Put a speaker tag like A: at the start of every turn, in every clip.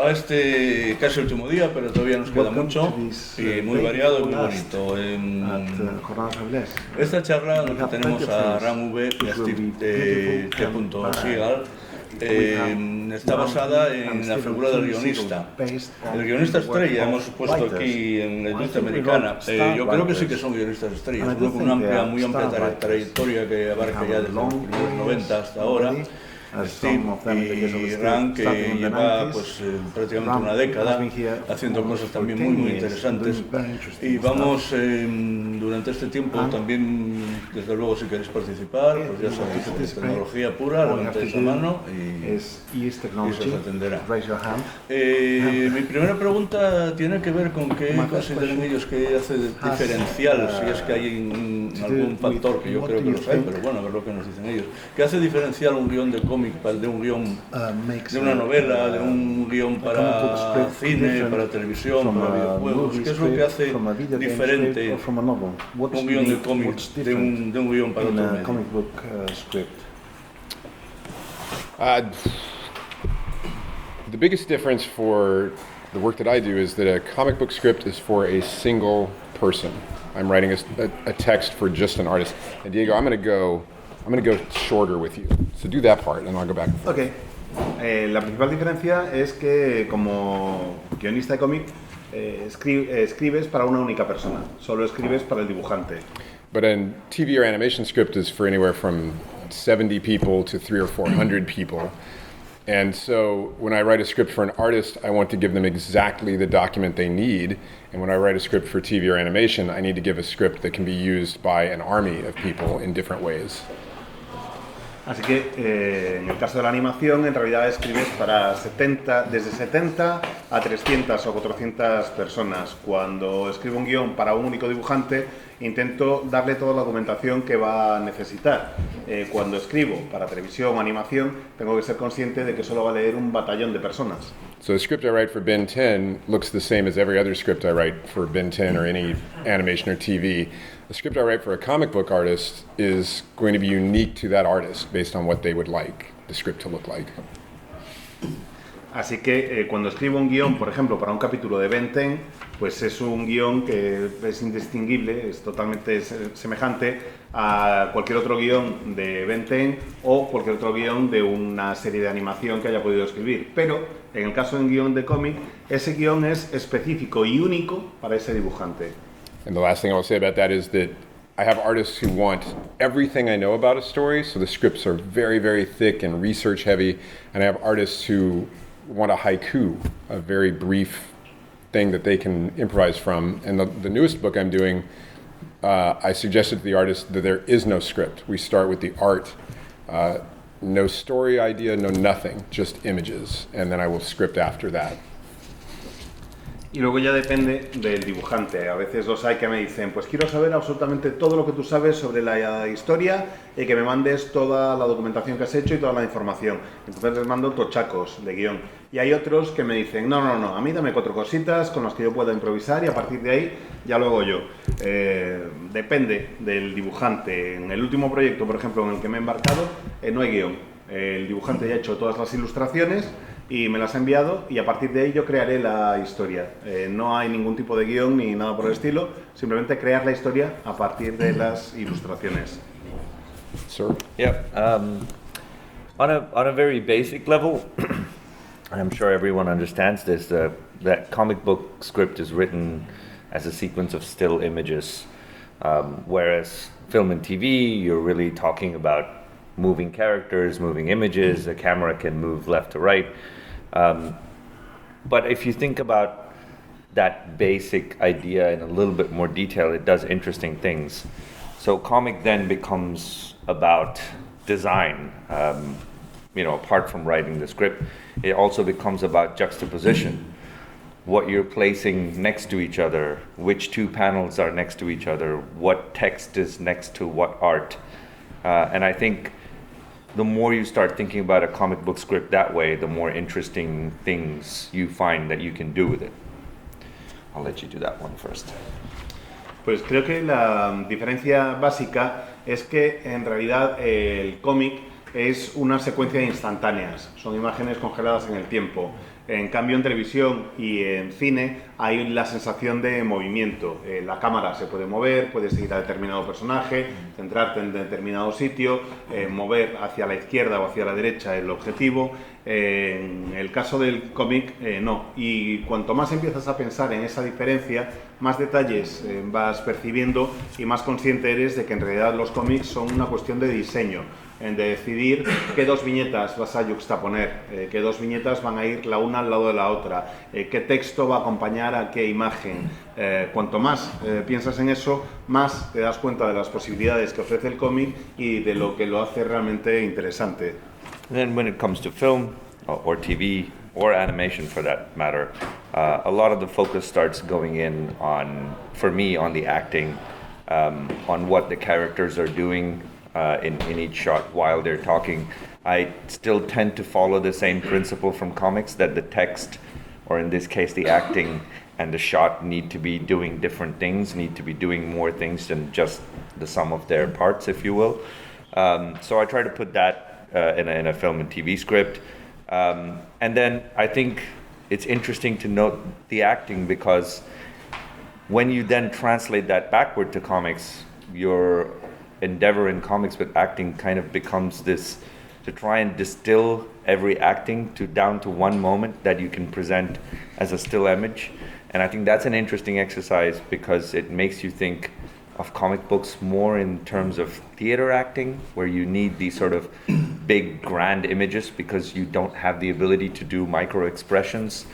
A: a este casi último día, pero todavía nos queda mucho y muy variado y muy bonito. Esta charla en la que tenemos a Ram V y a Steve T. Seagal está basada en la figura del guionista. El guionista estrella, hemos puesto aquí en la industria americana, yo creo que sí que son guionistas estrellas, uno con una muy amplia trayectoria que abarca ya desde los primeros 90 hasta ahora. Steve y Ram, que lleva pues, prácticamente una década haciendo cosas también muy interesantes, y vamos durante este tiempo también, desde luego, si queréis participar, pues ya sabéis, es tecnología pura, levantéis la mano y se os atenderá. Mi primera pregunta tiene que ver con qué consideran ellos que hace diferencial, si es que hay algún factor, que yo creo que los hay, pero bueno, a ver lo que nos dicen ellos. ¿Qué hace diferencial un guión de cómic de un guión de una novela, de un guión para cine, para televisión, para videojuegos? ¿Qué es lo que hace diferente un guión de cómic de un guión para otro medio?
B: The biggest difference for the work that I do is that a comic book script is for a single person. I'm writing a text for just an artist. And Diego, I'm going to go shorter with you. So do that part, and I'll go back and forth.
C: Okay. La principal diferencia es que como guionista de cómic escribes para una única persona. Solo escribes para el dibujante.
B: But a TV or animation script is for anywhere from 70 people to 300 or 400 people. And so when I write a script for an artist, I want to give them exactly the document they need. And when I write a script for TV or animation, I need to give a script that can be used by an army of people in different ways.
C: Así que en el caso de la animación, en realidad escribes para desde 70 a 300 o 400 personas. Cuando escribo un guión para un único dibujante, intento darle toda la documentación que va a necesitar. Cuando escribo para televisión o animación, tengo que ser consciente de que solo va a leer un batallón de personas.
B: So the script I write for Ben 10 looks the same as every other script I write for Ben 10 or any animation or TV. The script I write for a comic book artist is going to be unique to that artist based on what they would like the script to look like.
C: Así que cuando escribo un guión, por ejemplo, para un capítulo de Ben 10, pues es un guión que es indistinguible, es totalmente semejante a cualquier otro guión de Ben 10 o cualquier otro guión de una serie de animación que haya podido escribir. Pero en el caso de un guión de cómic, ese guión es específico y único para ese dibujante.
B: And the last thing I will say about that is that I have artists who want everything I know about a story, so the scripts are very, very thick and research heavy, and I have artists who want a haiku, a very brief thing that they can improvise from. And the newest book I'm doing, I suggested to the artist that there is no script. We start with the art, no story idea, no nothing, just images, and then I will script after that.
C: Y luego ya depende del dibujante. A veces los hay que me dicen, pues quiero saber absolutamente todo lo que tú sabes sobre la historia y que me mandes toda la documentación que has hecho y toda la información. Entonces les mando tochacos de guión. Y hay otros que me dicen, no, a mí dame 4 cositas con las que yo pueda improvisar y a partir de ahí ya lo hago yo. Depende del dibujante. En el último proyecto, por ejemplo, en el que me he embarcado, no hay guión. El dibujante ya ha hecho todas las ilustraciones y me las ha enviado y a partir de ahí yo crearé la historia. No hay ningún tipo de guión ni nada por el estilo, simplemente crear la historia a partir de las ilustraciones.
B: Sir?
D: Yeah, on a very basic level, and I'm sure everyone understands this, that comic book script is written as a sequence of still images, whereas film and TV, you're really talking about moving characters, moving images, the camera can move left to right. But if you think about that basic idea in a little bit more detail, it does interesting things. So comic then becomes about design. Apart from writing the script, it also becomes about juxtaposition. What you're placing next to each other, which 2 panels are next to each other, what text is next to what art. And I think the more you start thinking about a comic book script that way, the more interesting things you find that you can do with it. I'll let you do that one first.
C: Pues creo que la diferencia básica es que en realidad el cómic es una secuencia de instantáneas, son imágenes congeladas en el tiempo. En cambio, en televisión y en cine hay la sensación de movimiento. La cámara se puede mover, puedes seguir a determinado personaje, centrarte en determinado sitio, mover hacia la izquierda o hacia la derecha el objetivo. En el caso del cómic, no. Y cuanto más empiezas a pensar en esa diferencia, más detalles vas percibiendo y más consciente eres de que en realidad los cómics son una cuestión de diseño, de decidir qué dos viñetas vas a yuxtaponer, qué dos viñetas van a ir la una al lado de la otra, qué texto va a acompañar a qué imagen. Cuanto más piensas en eso, más te das cuenta de las posibilidades que ofrece el cómic y de lo que lo hace realmente interesante.
D: And then when it comes to film or TV or animation for that matter, a lot of the focus starts going in on, for me, on the acting, on what the characters are doing in each shot while they're talking. I still tend to follow the same principle from comics, that the text, or in this case the acting and the shot, need to be doing different things, need to be doing more things than just the sum of their parts, if you will. So I try to put that in a film and TV script. And then I think it's interesting to note the acting, because when you then translate that backward to comics, your endeavor in comics with acting kind of becomes this, to try and distill every acting down to one moment that you can present as a still image. And I think that's an interesting exercise, because it makes you think of comic books more in terms of theater acting, where you need these sort of big grand images because you don't have the ability to do micro expressions.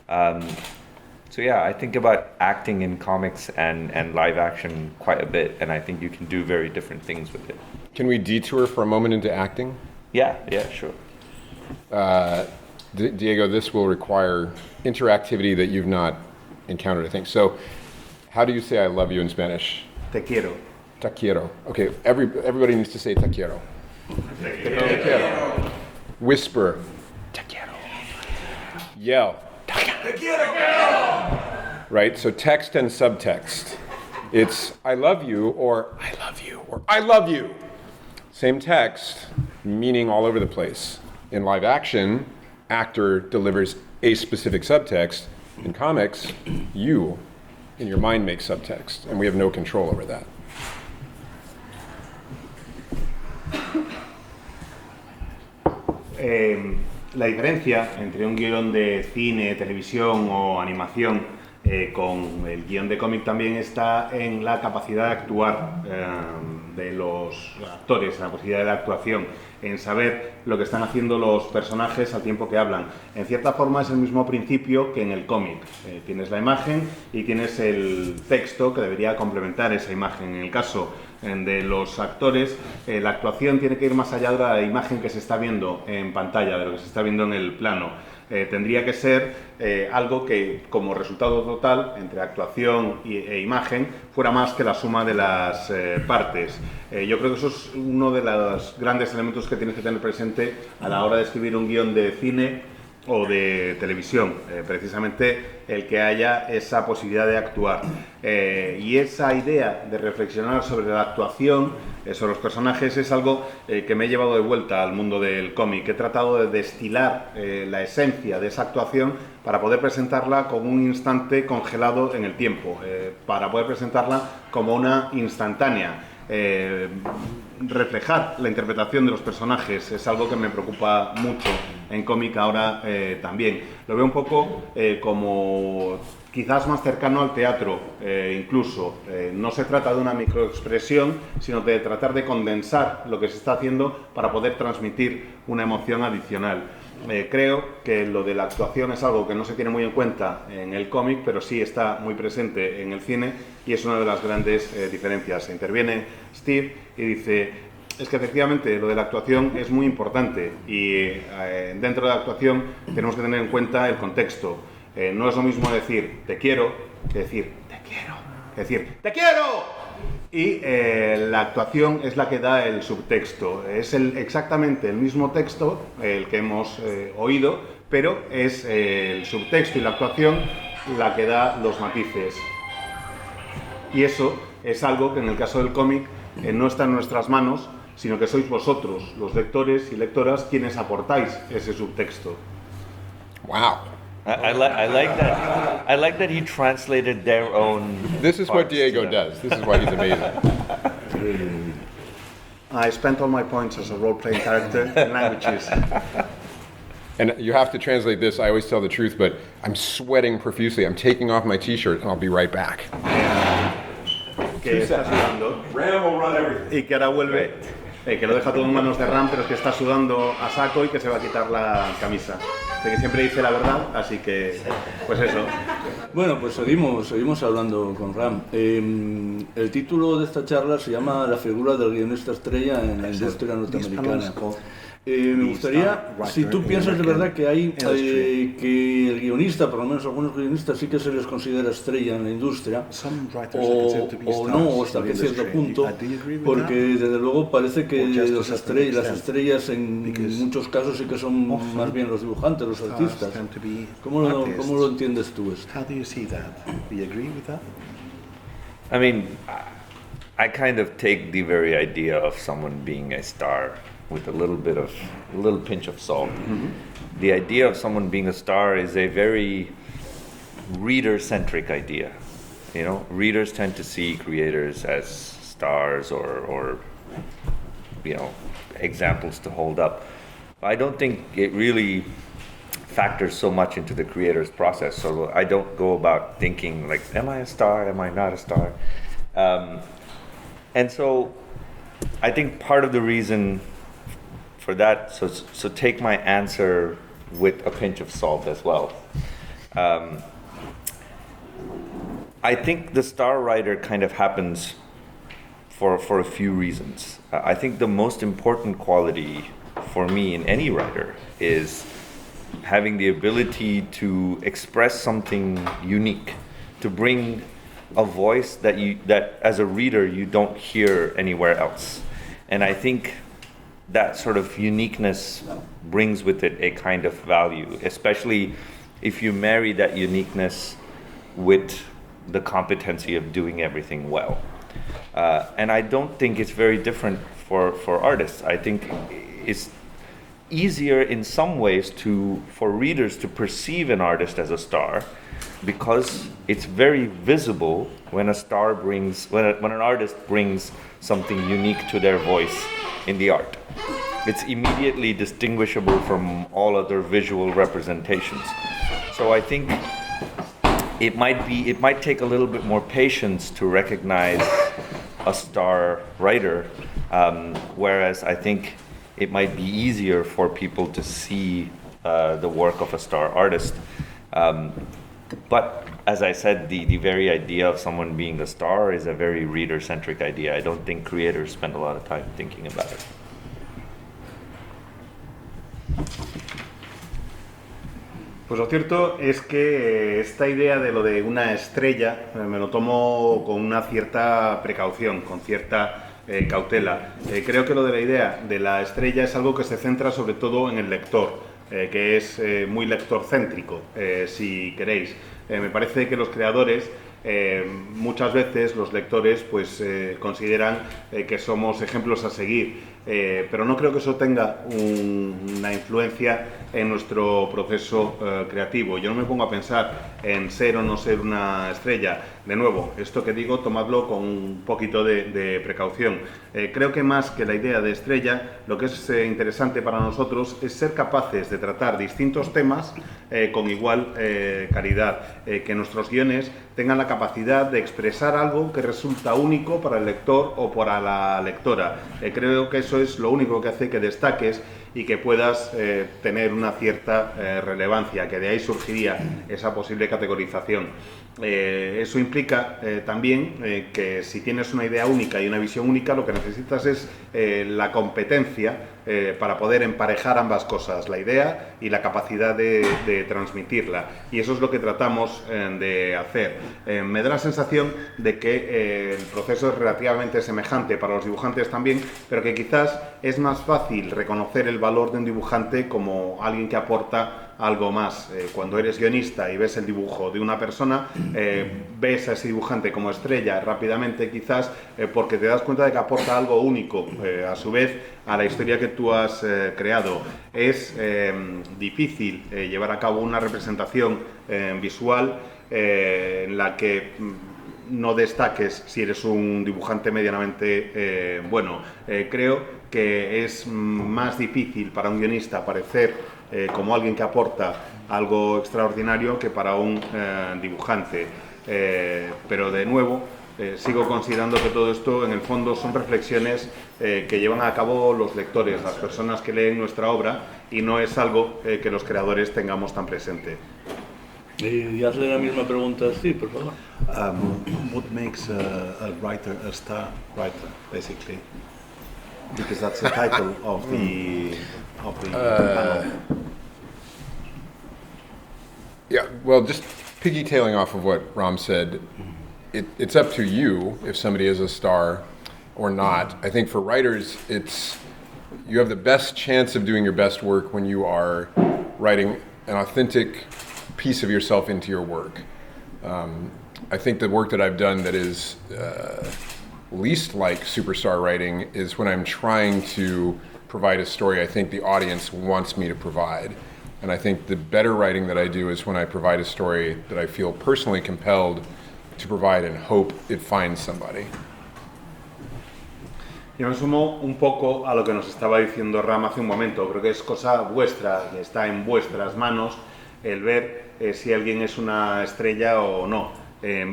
D: So yeah, I think about acting in comics and live action quite a bit, and I think you can do very different things with it.
B: Can we detour for a moment into acting?
D: Yeah, sure.
B: Diego, this will require interactivity that you've not encountered, I think. So how do you say I love you in Spanish?
C: Te quiero.
B: Te quiero. Okay, everybody needs to say te quiero.
C: Te quiero.
B: Whisper. Te quiero. Yell. Te quiero. Right, so text and subtext. It's I love you or I love you or I love you. Same text, meaning all over the place. In live action, actor delivers a specific subtext. In comics, you in your mind make subtext, and we have no control over that.
C: La diferencia entre un guión de cine, televisión o animación con el guión de cómic también está en la capacidad de actuar de los actores, en la posibilidad de la actuación, en saber lo que están haciendo los personajes al tiempo que hablan. En cierta forma es el mismo principio que en el cómic. Tienes la imagen y tienes el texto que debería complementar esa imagen. En el caso de los actores, la actuación tiene que ir más allá de la imagen que se está viendo en pantalla, de lo que se está viendo en el plano. Tendría que ser algo que, como resultado total, entre actuación e imagen, fuera más que la suma de las partes. Yo creo que eso es uno de los grandes elementos que tienes que tener presente a la hora de escribir un guión de cine o de televisión, precisamente el que haya esa posibilidad de actuar. Y esa idea de reflexionar sobre la actuación, sobre los personajes, es algo que me he llevado de vuelta al mundo del cómic. He tratado de destilar la esencia de esa actuación para poder presentarla como un instante congelado en el tiempo, para poder presentarla como una instantánea. Reflejar la interpretación de los personajes es algo que me preocupa mucho en cómic ahora también. Lo veo un poco como quizás más cercano al teatro incluso. No se trata de una microexpresión, sino de tratar de condensar lo que se está haciendo para poder transmitir una emoción adicional. Creo que lo de la actuación es algo que no se tiene muy en cuenta en el cómic, pero sí está muy presente en el cine y es una de las grandes diferencias. Interviene Steve y dice, es que efectivamente lo de la actuación es muy importante y dentro de la actuación tenemos que tener en cuenta el contexto. No es lo mismo decir te quiero que decir te quiero, que decir te quiero. Y la actuación es la que da el subtexto. Es exactamente el mismo texto, el que hemos oído, pero es el subtexto y la actuación la que da los matices. Y eso es algo que en el caso del cómic no está en nuestras manos, sino que sois vosotros, los lectores y lectoras, quienes aportáis ese subtexto.
B: Wow.
D: I like that he translated their own.
B: This is what
D: parts to
B: Diego
D: them.
B: does. This is why he's amazing.
C: I spent all my points as a role-playing character in languages.
B: And you have to translate this. I always tell the truth, but I'm sweating profusely. I'm taking off my t-shirt and I'll be right back.
C: Que está sudando
B: Ram will run everything.
C: y que ahora vuelve, que lo deja todo en manos de Ram, pero es que está sudando a saco y que se va a quitar la camisa. De que siempre dice la verdad, así que, pues eso.
A: Bueno, pues seguimos hablando con Ram. El título de esta charla se llama La figura del guionista estrella en la industria norteamericana. Me gustaría, si tú piensas de verdad que hay que el guionista, por lo menos algunos guionistas sí que se les considera estrella en la industria, o no, o hasta qué cierto punto, porque desde luego parece que las estrellas en muchos casos sí que son más bien los dibujantes, los artistas. ¿Cómo lo entiendes tú esto?
D: I mean, I kind of take the very idea of someone being a star with a little pinch of salt. The idea of someone being a star is a very reader-centric idea. You know, readers tend to see creators as stars or examples to hold up. I don't think it really factors so much into the creator's process. So I don't go about thinking like, am I a star? Am I not a star? And so I think part of the reason for that, so take my answer with a pinch of salt as well. I think the star writer kind of happens for a few reasons. I think the most important quality for me in any writer is having the ability to express something unique, to bring a voice that as a reader you don't hear anywhere else. And I think that sort of uniqueness brings with it a kind of value, especially if you marry that uniqueness with the competency of doing everything well. And I don't think it's very different for artists. I think it's easier in some ways for readers to perceive an artist as a star, because it's very visible when when an artist brings something unique to their voice in the art. It's immediately distinguishable from all other visual representations. So I think it might take a little bit more patience to recognize a star writer, whereas I think it might be easier for people to see the work of a star artist. But as I said, the very idea of someone being a star is a very reader-centric idea. I don't think creators spend a lot of time thinking about it.
C: Pues lo cierto es que esta idea de lo de una estrella me lo tomo con una cierta precaución, con cierta cautela. Creo que lo de la idea de la estrella es algo que se centra sobre todo en el lector, que es muy lector-céntrico, si queréis. Me parece que los creadores, muchas veces los lectores pues consideran que somos ejemplos a seguir, pero no creo que eso tenga una influencia en nuestro proceso creativo. Yo no me pongo a pensar en ser o no ser una estrella. De nuevo, esto que digo, tomadlo con un poquito de precaución. Creo que más que la idea de estrella, lo que es interesante para nosotros es ser capaces de tratar distintos temas con igual calidad, que nuestros guiones tengan la capacidad de expresar algo que resulta único para el lector o para la lectora. Creo que eso es lo único que hace que destaques y que puedas tener una cierta relevancia, que de ahí surgiría esa posible categorización. Eso implica también que si tienes una idea única y una visión única, lo que necesitas es la competencia para poder emparejar ambas cosas, la idea y la capacidad de transmitirla. Y eso es lo que tratamos de hacer. Me da la sensación de que el proceso es relativamente semejante para los dibujantes también, pero que quizás es más fácil reconocer el valor de un dibujante como alguien que aporta algo más. Cuando eres guionista y ves el dibujo de una persona, ves a ese dibujante como estrella rápidamente quizás, porque te das cuenta de que aporta algo único a su vez a la historia que tú has creado. Es difícil llevar a cabo una representación visual en la que no destaques si eres un dibujante medianamente bueno. Creo que es más difícil para un guionista aparecer como alguien que aporta algo extraordinario que para un dibujante. Pero de nuevo, sigo considerando que todo esto en el fondo son reflexiones que llevan a cabo los lectores, las personas que leen nuestra obra, y no es algo que los creadores tengamos tan presente.
A: Y hazle la misma pregunta a Steve, por favor.
E: What makes a writer a star writer, basically? Because that's the title of the panel.
B: Yeah, well, just piggytailing off of what Ram said, it's up to you if somebody is a star or not. I think for writers, you have the best chance of doing your best work when you are writing an authentic piece of yourself into your work. I think the work that I've done that is least like superstar writing is when I'm trying to provide a story I think the audience wants me to provide. And I think the better writing that I do is when I provide a story that I feel personally compelled to provide and hope it finds somebody.
C: Yo me sumo un poco a lo que nos estaba diciendo Ram hace un momento. Creo que es cosa vuestra, que está en vuestras manos el ver si alguien es una estrella o no.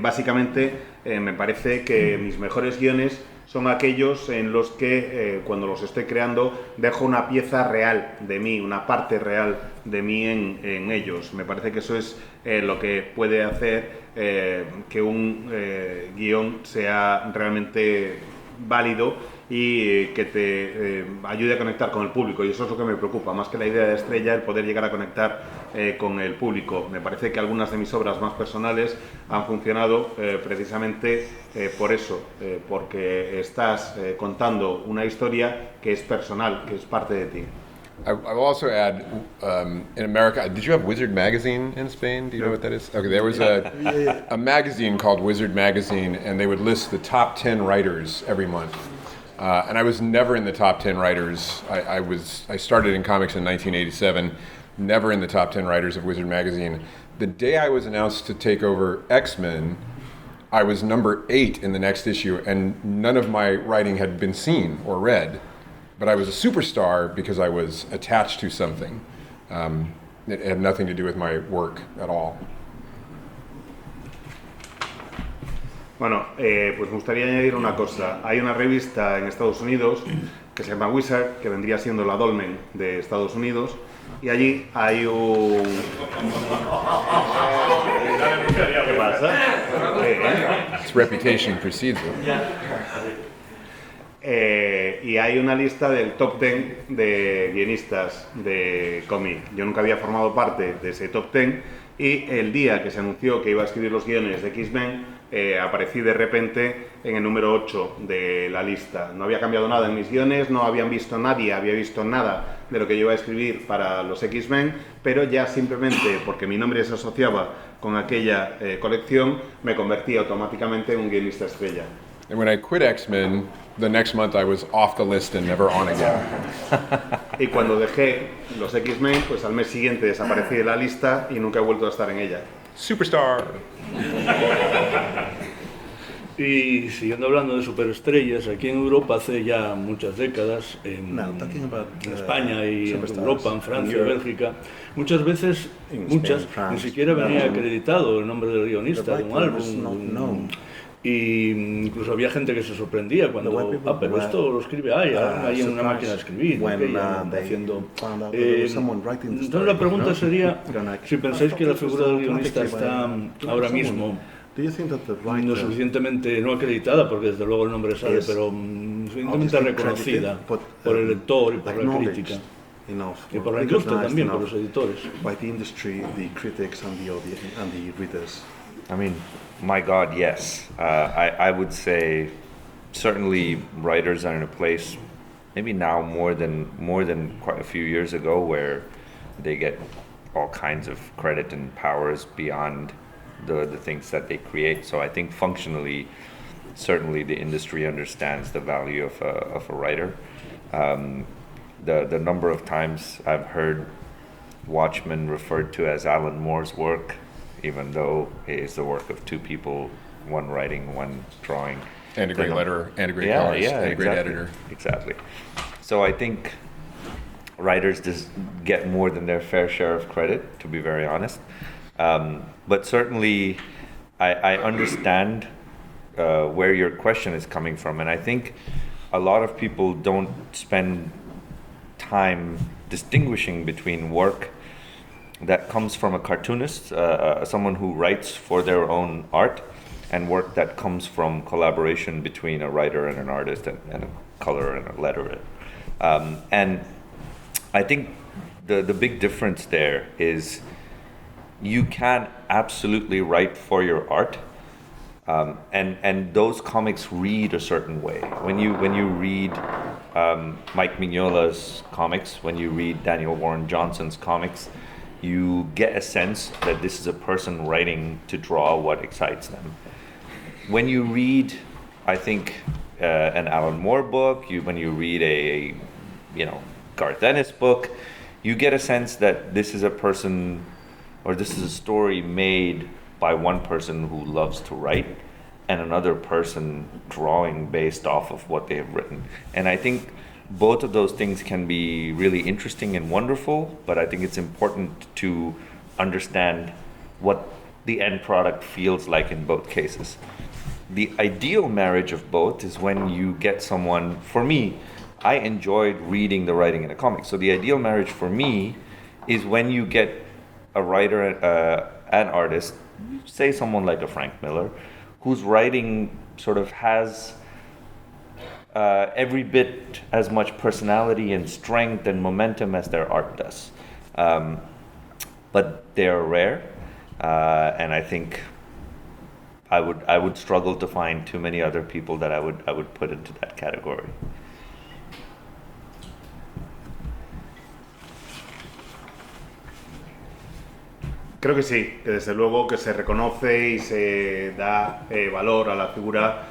C: Básicamente, me parece que mis mejores guiones son aquellos en los que, cuando los estoy creando, dejo una pieza real de mí, una parte real de mí en ellos. Me parece que eso es lo que puede hacer que un guión sea realmente válido y que te ayude a conectar con el público, y eso es lo que me preocupa, más que la idea de estrella, el poder llegar a conectar con el público. Me parece que algunas de mis obras más personales han funcionado precisamente por eso, porque estás contando una historia que es personal, que es parte de ti.
B: I will also add, in America, did you have Wizard Magazine in Spain? Do you know what that is? Okay, there was a magazine called Wizard Magazine, and they would list the top 10 writers every month. And I was never in the top 10 writers. I started in comics in 1987, never in the top 10 writers of Wizard Magazine. The day I was announced to take over X-Men, I was number 8 in the next issue, and none of my writing had been seen or read. But I was a superstar because I was attached to something. It had nothing to do with my work at all.
C: Bueno, pues me gustaría añadir una cosa. Hay una revista en Estados Unidos que se llama Wizard, que vendría siendo la Dolmen de Estados Unidos, y allí hay un... ¿Qué pasa?
B: Its reputation precedes it.
C: Y hay una lista del top 10 de guionistas de cómic. Yo nunca había formado parte de ese top 10, y el día que se anunció que iba a escribir los guiones de X-Men, aparecí de repente en el número 8 de la lista. No había cambiado nada en mis guiones, nadie había visto nada de lo que yo iba a escribir para los X-Men, pero ya simplemente porque mi nombre se asociaba con aquella colección, me convertí automáticamente en un guionista estrella.
B: And when I quit X-Men, the next month I was off the list and never on again.
C: Y cuando dejé los X-Men, pues al mes siguiente desaparecí de la lista y nunca he vuelto a estar en ella.
B: Superstar.
A: Y siguiendo hablando de superestrellas, aquí en Europa hace ya muchas décadas, en España y en Europa, en Francia, en Bélgica, muchas veces, ni siquiera venía acreditado el nombre del guionista de un álbum. Y incluso había gente que se sorprendía cuando, pero esto lo escribe ahí en una máquina de escribir, haciendo... Entonces la pregunta sería, si pensáis que la figura del guionista está ahora mismo no suficientemente, no acreditada, porque desde luego el nombre sale, pero suficientemente reconocida por el lector y por la crítica, y por la industria también, por los editores.
D: I mean, my God, yes. I would say certainly writers are in a place, maybe now more than quite a few years ago, where they get all kinds of credit and powers beyond the things that they create. So I think functionally, certainly the industry understands the value of a writer. The number of times I've heard Watchmen referred to as Alan Moore's work, even though it is the work of two people, one writing, one drawing.
B: And a great letterer, and a great colorist, and a great editor.
D: Exactly. So I think writers just get more than their fair share of credit, to be very honest. But certainly, I understand where your question is coming from, and I think a lot of people don't spend time distinguishing between work that comes from a cartoonist, someone who writes for their own art, and work that comes from collaboration between a writer and an artist and a colorer and a letterer. And I think the big difference there is you can absolutely write for your art, and those comics read a certain way. When you read Mike Mignola's comics, when you read Daniel Warren Johnson's comics, you get a sense that this is a person writing to draw what excites them. When you read, I think, an Alan Moore book, when you read a Garth Ennis book, you get a sense that this is a person, or this is a story made by one person who loves to write and another person drawing based off of what they have written. And I think both of those things can be really interesting and wonderful, but I think it's important to understand what the end product feels like in both cases. The ideal marriage of both is when you get someone, for me, I enjoyed reading the writing in a comic. So the ideal marriage for me is when you get a writer, an artist, say someone like a Frank Miller, whose writing sort of has every bit as much personality and strength and momentum as their art does. But they're rare, and I think I would struggle to find too many other people that I would put into that category.
C: Creo que sí, que desde luego que se reconoce y se da valor a la figura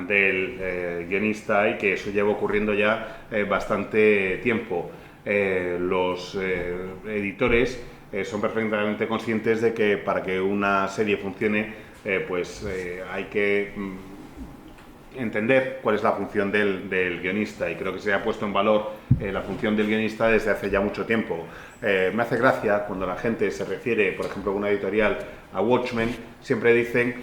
C: del guionista y que eso lleva ocurriendo ya bastante tiempo. Los editores son perfectamente conscientes de que para que una serie funcione hay que entender cuál es la función del guionista, y creo que se ha puesto en valor la función del guionista desde hace ya mucho tiempo. Me hace gracia cuando la gente se refiere, por ejemplo, una editorial a Watchmen, siempre dicen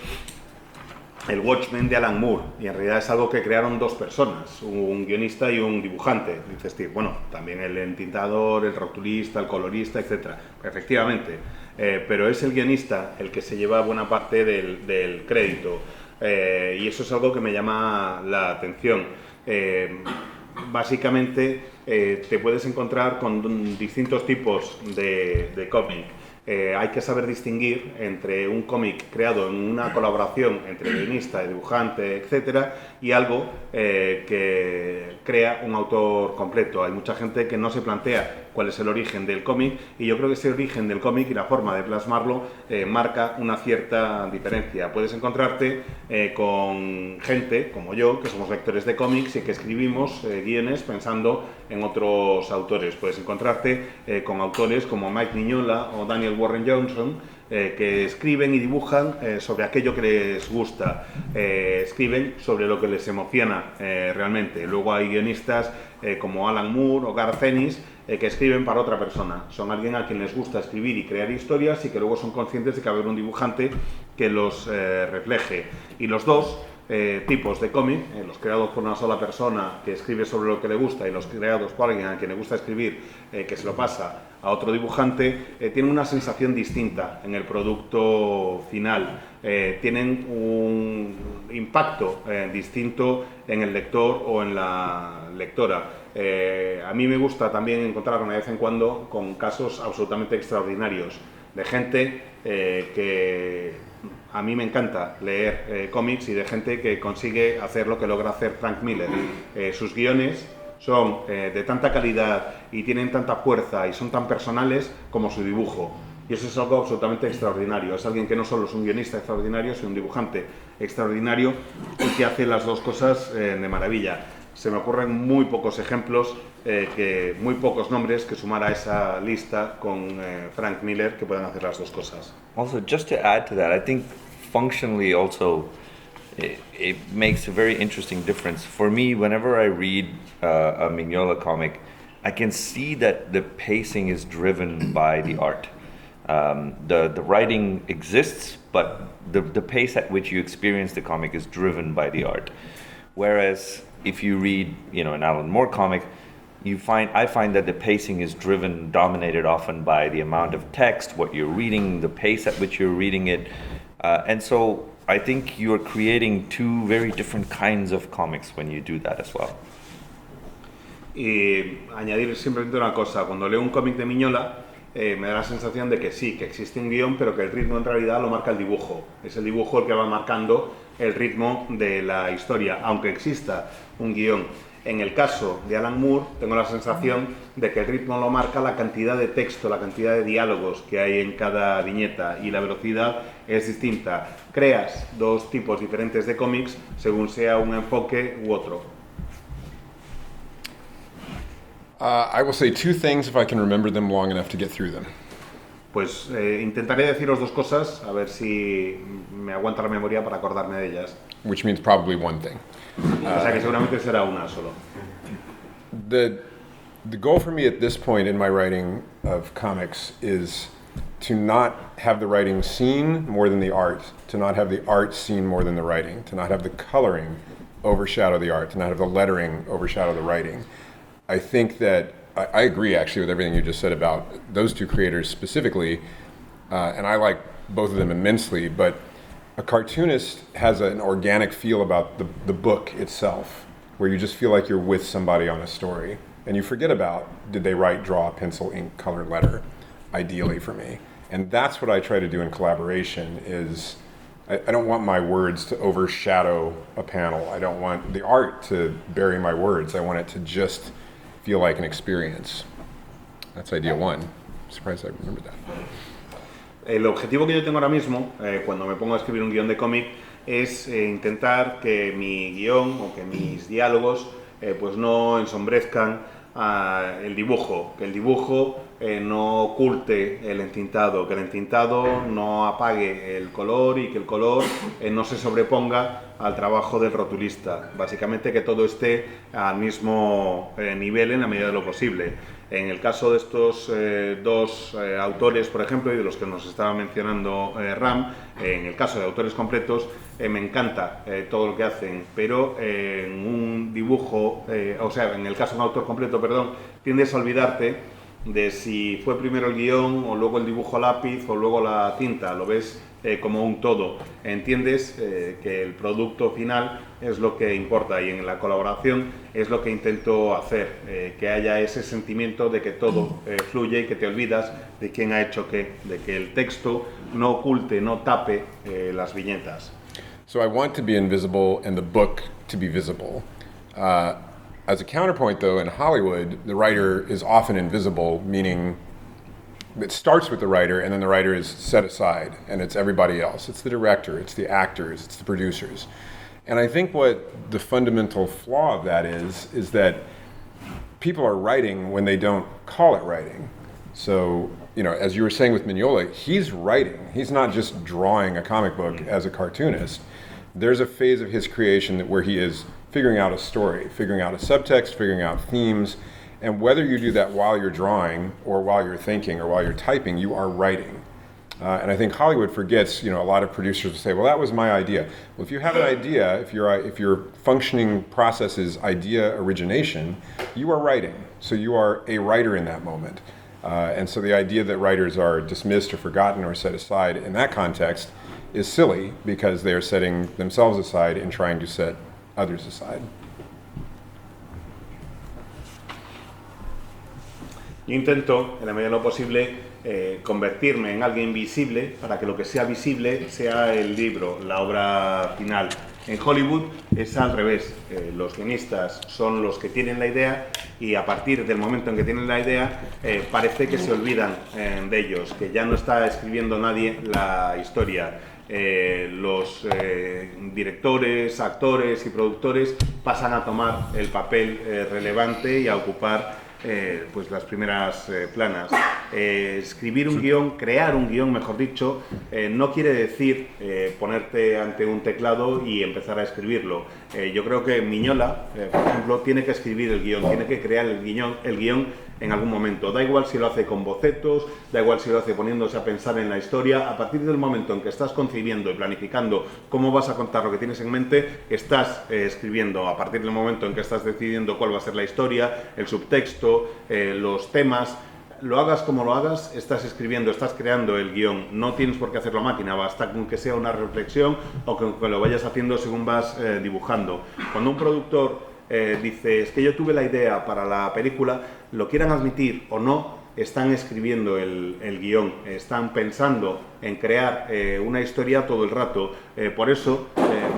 C: el Watchmen de Alan Moore, y en realidad es algo que crearon dos personas, un guionista y un dibujante. Dice Steve, bueno, también el entintador, el rotulista, el colorista, etc. Efectivamente, pero es el guionista el que se lleva buena parte del crédito. Y eso es algo que me llama la atención. Básicamente te puedes encontrar con distintos tipos de cómic. Hay que saber distinguir entre un cómic creado en una colaboración entre guionista, dibujante, etcétera, y algo que crea un autor completo. Hay mucha gente que no se plantea cuál es el origen del cómic, y yo creo que ese origen del cómic y la forma de plasmarlo marca una cierta diferencia. Puedes encontrarte con gente como yo, que somos lectores de cómics y que escribimos guiones pensando en otros autores. Puedes encontrarte con autores como Mike Mignola o Daniel Warren Johnson, que escriben y dibujan sobre aquello que les gusta, escriben sobre lo que les emociona realmente. Luego hay guionistas como Alan Moore o Garth Ennis, que escriben para otra persona. Son alguien a quien les gusta escribir y crear historias, y que luego son conscientes de que va a haber un dibujante que los refleje. Y los dos tipos de cómic, los creados por una sola persona que escribe sobre lo que le gusta, y los creados por alguien a quien le gusta escribir, que se lo pasa a otro dibujante, tienen una sensación distinta en el producto final, tienen un impacto distinto en el lector o en la lectora. A mí me gusta también encontrarme de vez en cuando con casos absolutamente extraordinarios de gente que a mí me encanta leer cómics, y de gente que consigue hacer lo que logra hacer Frank Miller. Sus guiones son de tanta calidad y tienen tanta fuerza y son tan personales como su dibujo. Y eso es algo absolutamente extraordinario. Es alguien que no solo es un guionista extraordinario, sino un dibujante extraordinario y que hace las dos cosas de maravilla. Se me ocurren muy pocos ejemplos, muy pocos nombres que sumar a esa lista con Frank Miller que puedan hacer las dos cosas.
D: Also, just to add to that, I think functionally also it makes a very interesting difference. For me, whenever I read a Mignola comic, I can see that the pacing is driven by the art. The writing exists, but the pace at which you experience the comic is driven by the art. Whereas if you read, an Alan Moore comic, I find that the pacing is dominated often by the amount of text, what you're reading, the pace at which you're reading it. And so I think you're creating two very different kinds of comics when you do that as well.
C: Y añadir simplemente una cosa, cuando leo un cómic de Mignola, me da la sensación de que sí, que existe un guión, pero que el ritmo en realidad lo marca el dibujo. Es el dibujo el que va marcando el ritmo de la historia, aunque exista un guión. En el caso de Alan Moore, tengo la sensación de que el ritmo lo marca la cantidad de texto, la cantidad de diálogos que hay en cada viñeta, y la velocidad es distinta. Creas dos tipos diferentes de cómics según sea un enfoque u otro.
B: I will say two things if I can remember them long enough to get through them.
C: Pues intentaré deciros dos cosas, a ver si me aguanta la memoria para acordarme de ellas.
B: Which means probably one thing.
C: O sea que seguramente será una solo.
B: The goal for me at this point in my writing of comics is to not have the writing seen more than the art, to not have the art seen more than the writing, to not have the coloring overshadow the art, to not have the lettering overshadow the writing. I think that I agree actually with everything you just said about those two creators specifically, and I like both of them immensely, but a cartoonist has an organic feel about the book itself, where you just feel like you're with somebody on a story, and you forget about, did they write, draw, pencil, ink, color, letter, ideally for me. And that's what I try to do in collaboration is, I don't want my words to overshadow a panel. I don't want the art to bury my words. I want it to just feel like an experience. That's idea one. I'm surprised I remembered that.
C: El objetivo que yo tengo ahora mismo, cuando me pongo a escribir un guión de cómic, es intentar que mi guión o que mis diálogos pues no ensombrezcan el dibujo, que el dibujo no oculte el entintado, que el entintado no apague el color y que el color no se sobreponga al trabajo del rotulista. Básicamente que todo esté al mismo nivel en la medida de lo posible. En el caso de estos dos autores, por ejemplo, y de los que nos estaba mencionando Ram, en el caso de autores completos, me encanta todo lo que hacen, pero en un dibujo, en el caso de un autor completo, tiendes a olvidarte de si fue primero el guión o luego el dibujo a lápiz o luego la tinta, lo ves como un todo. Entiendes que el producto final es lo que importa y en la colaboración es lo que intento hacer, que haya ese sentimiento de que todo fluye y que te olvidas de quién ha hecho qué, de que el texto no oculte, no tape las viñetas.
B: So I want to be invisible and the book to be visible. As a counterpoint, though, in Hollywood, the writer is often invisible, meaning it starts with the writer and then the writer is set aside and it's everybody else. It's the director, it's the actors, it's the producers. And I think what the fundamental flaw of that is that people are writing when they don't call it writing. So, as you were saying with Mignola, he's writing. He's not just drawing a comic book as a cartoonist. There's a phase of his creation where he is figuring out a story, figuring out a subtext, figuring out themes, and whether you do that while you're drawing or while you're thinking or while you're typing, you are writing. And I think Hollywood forgets, a lot of producers will say, well, that was my idea. Well, if you have an idea, if your functioning process is idea origination, you are writing. So you are a writer in that moment. And so the idea that writers are dismissed or forgotten or set aside in that context is silly because they are setting themselves aside and trying to set others aside.
C: Yo intento, en la medida de lo posible, convertirme en alguien visible para que lo que sea visible sea el libro, la obra final. En Hollywood es al revés, los guionistas son los que tienen la idea y a partir del momento en que tienen la idea parece que se olvidan de ellos, que ya no está escribiendo nadie la historia. Los directores, actores y productores pasan a tomar el papel relevante y a ocupar pues las primeras planas. Escribir un guión, crear un guión, mejor dicho, no quiere decir ponerte ante un teclado y empezar a escribirlo. Yo creo que Miñola, por ejemplo, tiene que escribir el guión, tiene que crear el guión en algún momento. Da igual si lo hace con bocetos, da igual si lo hace poniéndose a pensar en la historia. A partir del momento en que estás concibiendo y planificando cómo vas a contar lo que tienes en mente, estás escribiendo. A partir del momento en que estás decidiendo cuál va a ser la historia, el subtexto, los temas, lo hagas como lo hagas, estás escribiendo, estás creando el guión. No tienes por qué hacerlo a máquina, basta con que sea una reflexión o con que lo vayas haciendo según vas dibujando. Cuando un productor dice, es que yo tuve la idea para la película, lo quieran admitir o no, están escribiendo el guión, están pensando en crear una historia todo el rato. Por eso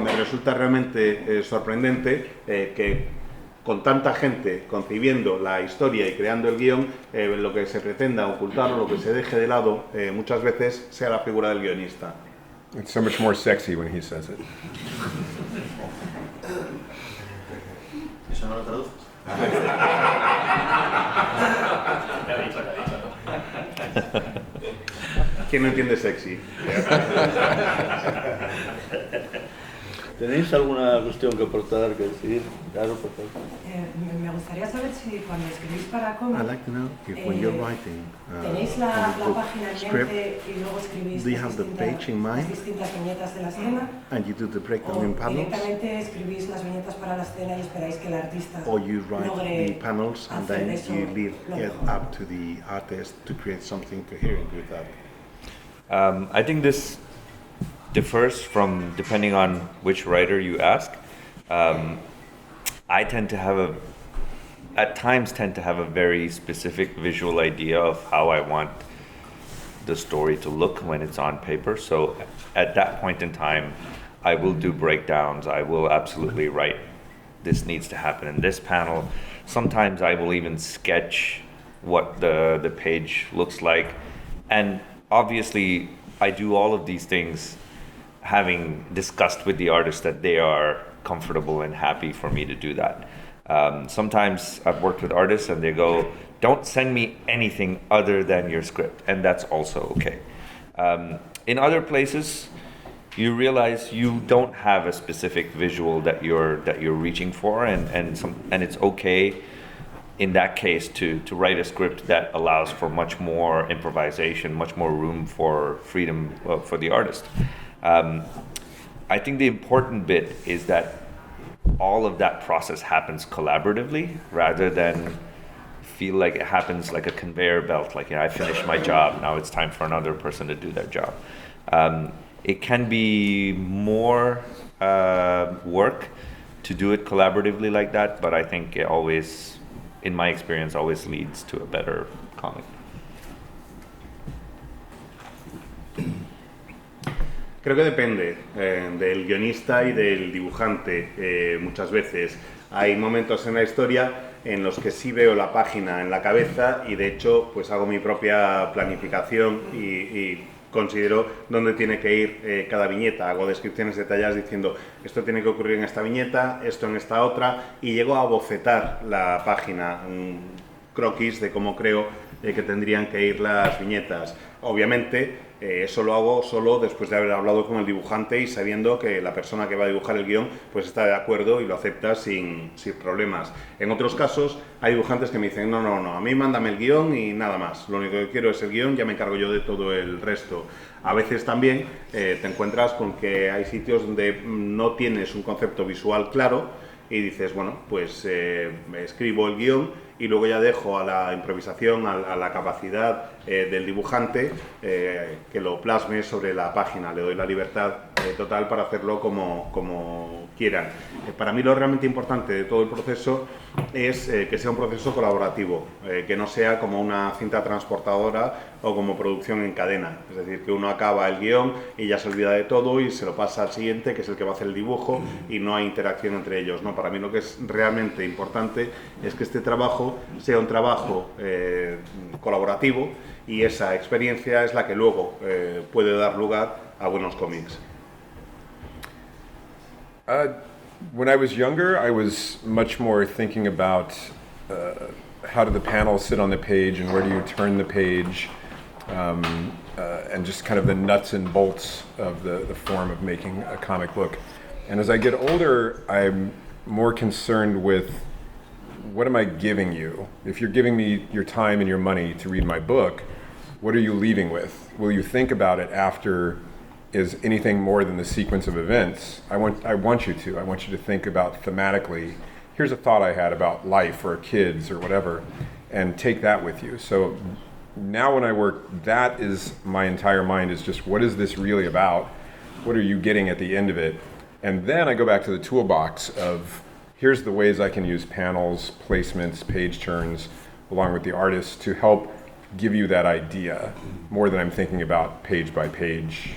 C: me resulta realmente sorprendente que con tanta gente concibiendo la historia y creando el guión, lo que se pretenda ocultar o lo que se deje de lado muchas veces sea la figura del guionista.
B: It's so much more sexy when he says it.
E: ¿Eso no lo traduces?
C: ¿Quién no entiende sexy?
A: ¿Tenéis alguna cuestión que aportar, que decir? Claro, por favor.
F: Me gustaría saber si cuando escribís para cómic,
E: I'd like to know if when you're writing
F: tenéis
E: on
F: la
E: the book
F: página en
E: script,
F: mente y luego escribís
E: do you have the page in mind?
F: las distintas viñetas de la escena,
E: and you do the breakdown
F: o
E: in panels,
F: directamente escribís las viñetas para la escena y esperáis que el artista
E: or you write the
F: logre
E: panels and
F: hacer
E: then
F: eso
E: you leave
F: lo
E: it
F: mejor.
E: up to the artist to create something coherent with that.
D: I think this differs from depending on which writer you ask. I tend to have at times tend to have a very specific visual idea of how I want the story to look when it's on paper. So at that point in time, I will do breakdowns. I will absolutely write, this needs to happen in this panel. Sometimes I will even sketch what the page looks like. And obviously, I do all of these things having discussed with the artist that they are comfortable and happy for me to do that. Sometimes I've worked with artists and they go, don't send me anything other than your script, and that's also okay. In other places, you realize you don't have a specific visual that you're reaching for, and it's okay in that case to write a script that allows for much more improvisation, much more room for freedom for the artist. I think the important bit is that all of that process happens collaboratively rather than feel like it happens like a conveyor belt, like, you know, I finished my job, now it's time for another person to do their job. It can be more work to do it collaboratively like that, but I think it always, in my experience, always leads to a better comic.
C: Creo que depende del guionista y del dibujante. Muchas veces hay momentos en la historia en los que sí veo la página en la cabeza y de hecho pues hago mi propia planificación y considero dónde tiene que ir cada viñeta. Hago descripciones detalladas diciendo esto tiene que ocurrir en esta viñeta, esto en esta otra, y llego a bocetar la página, un croquis de cómo creo que tendrían que ir las viñetas. Obviamente eso lo hago solo después de haber hablado con el dibujante y sabiendo que la persona que va a dibujar el guión pues está de acuerdo y lo acepta sin problemas. En otros casos hay dibujantes que me dicen no, a mí mándame el guión y nada más, lo único que quiero es el guión, ya me encargo yo de todo el resto. A veces también te encuentras con que hay sitios donde no tienes un concepto visual claro y dices, bueno, pues escribo el guión y luego ya dejo a la improvisación, a la capacidad del dibujante que lo plasme sobre la página. Le doy la libertad total para hacerlo como quieran. Para mí lo realmente importante de todo el proceso es que sea un proceso colaborativo, que no sea como una cinta transportadora o como producción en cadena. Es decir, que uno acaba el guión y ya se olvida de todo y se lo pasa al siguiente, que es el que va a hacer el dibujo, y no hay interacción entre ellos. No, para mí lo que es realmente importante es que este trabajo sea un trabajo colaborativo, y esa experiencia es la que luego puede dar lugar a buenos cómics.
B: When I was younger, I was much more thinking about how do the panels sit on the page and where do you turn the page, and just kind of the nuts and bolts of the form of making a comic book. And as I get older, I'm more concerned with what am I giving you? If you're giving me your time and your money to read my book, what are you leaving with? Will you think about it after is anything more than the sequence of events? I want you to. I want you to think about thematically, here's a thought I had about life or kids or whatever, and take that with you. So now when I work, that is my entire mind is just what is this really about? What are you getting at the end of it? And then I go back to the toolbox of here's the ways I can use panels, placements, page turns, along with the artist to help give you that idea more than I'm thinking about page by page.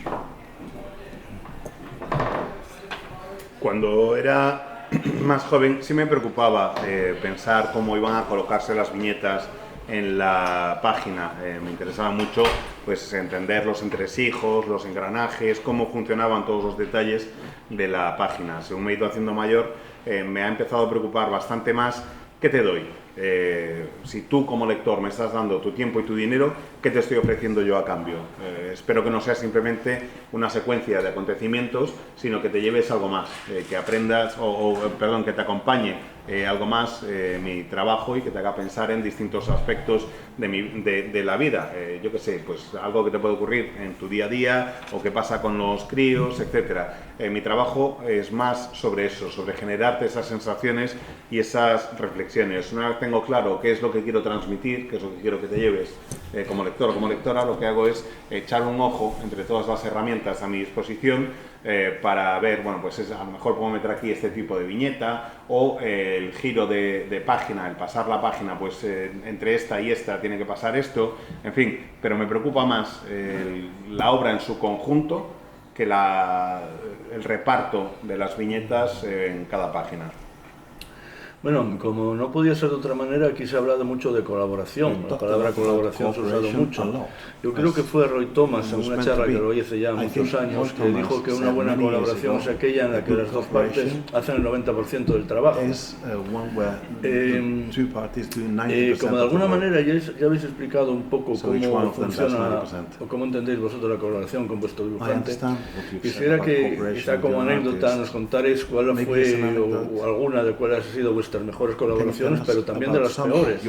C: Cuando era más joven sí me preocupaba pensar cómo iban a colocarse las viñetas en la página. Me interesaba mucho pues entender los entresijos, los engranajes, cómo funcionaban todos los detalles de la página. Según me he ido haciendo mayor, me ha empezado a preocupar bastante más qué te doy. Si tú como lector me estás dando tu tiempo y tu dinero, ¿qué te estoy ofreciendo yo a cambio? Espero que no sea simplemente una secuencia de acontecimientos, sino que te lleves algo más, que aprendas, perdón, que te acompañe algo más mi trabajo y que te haga pensar en distintos aspectos de la vida. Yo qué sé, pues algo que te puede ocurrir en tu día a día o qué pasa con los críos, etcétera. Mi trabajo es más sobre eso, sobre generarte esas sensaciones y esas reflexiones. Una vez tengo claro qué es lo que quiero transmitir, qué es lo que quiero que te lleves como lector o como lectora, lo que hago es echar un ojo entre todas las herramientas a mi disposición para ver, bueno, pues a lo mejor puedo meter aquí este tipo de viñeta o el giro de página, el pasar la página, pues entre esta y esta tiene que pasar esto, en fin, pero me preocupa más la obra en su conjunto que el reparto de las viñetas en cada página.
A: Bueno, como no podía ser de otra manera, aquí se ha hablado mucho de colaboración. La palabra colaboración se ha usado mucho. Yo creo que fue Roy Thomas en una charla que lo oí hace ya muchos años, que dijo que una buena colaboración es aquella en la que las dos partes hacen el 90% del trabajo. Como de alguna manera ya habéis explicado un poco cómo funciona o cómo entendéis vosotros la colaboración con vuestro dibujante, quisiera que quizá como anécdota nos contaréis cuál fue o alguna de cuáles ha sido vuestras mejores colaboraciones, pero también de las peores.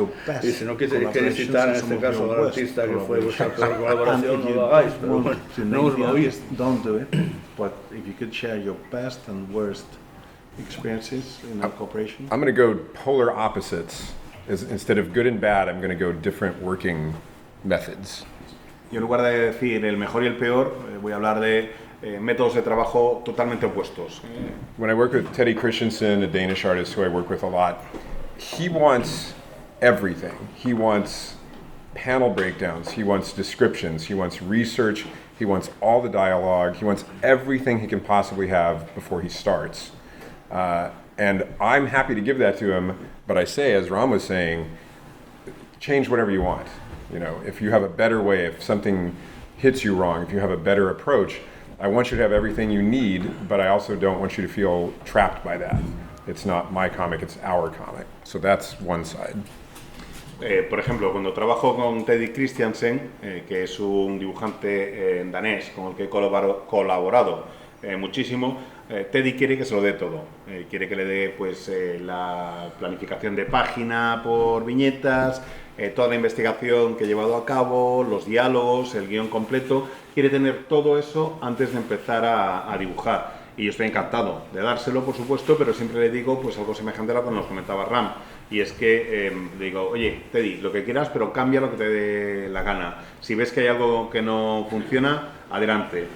A: Y si no queréis citar en este caso al artista que fue vuestra peor colaboración, no lo hagáis, pero bueno, no os va a oír.
E: Don't do it, but if you could share your best and worst experiences in our cooperation.
B: I'm going to go polar opposites. Instead of good and bad, I'm going to go different working methods.
C: Y en lugar de decir el mejor y el peor, voy a hablar de métodos de trabajo totalmente opuestos.
B: When I work with Teddy Christensen, a Danish artist who I work with a lot, he wants everything. He wants panel breakdowns, he wants descriptions, he wants research, he wants all the dialogue, he wants everything he can possibly have before he starts. And I'm happy to give that to him, but I say, as Ram was saying, change whatever you want. You know, if you have a better way, if something hits you wrong, if you have a better approach, I want you to have everything you need, but I also don't want you to feel trapped by that. It's not my comic, it's our comic. So that's one side.
C: Por ejemplo, cuando trabajo con Teddy Christiansen, que es un dibujante danés con el que he colaborado muchísimo, Teddy quiere que se lo dé todo. Quiere que le dé pues, la planificación de página por viñetas, toda la investigación que he llevado a cabo, los diálogos, el guión completo. Quiere tener todo eso antes de empezar a dibujar. y yo estoy encantado de dárselo, por supuesto, pero siempre le digo pues algo semejante a lo que nos comentaba Ram, y es que le digo, oye, Teddy, lo que quieras, pero cambia lo que te dé la gana. Si ves que hay algo que no funciona, adelante.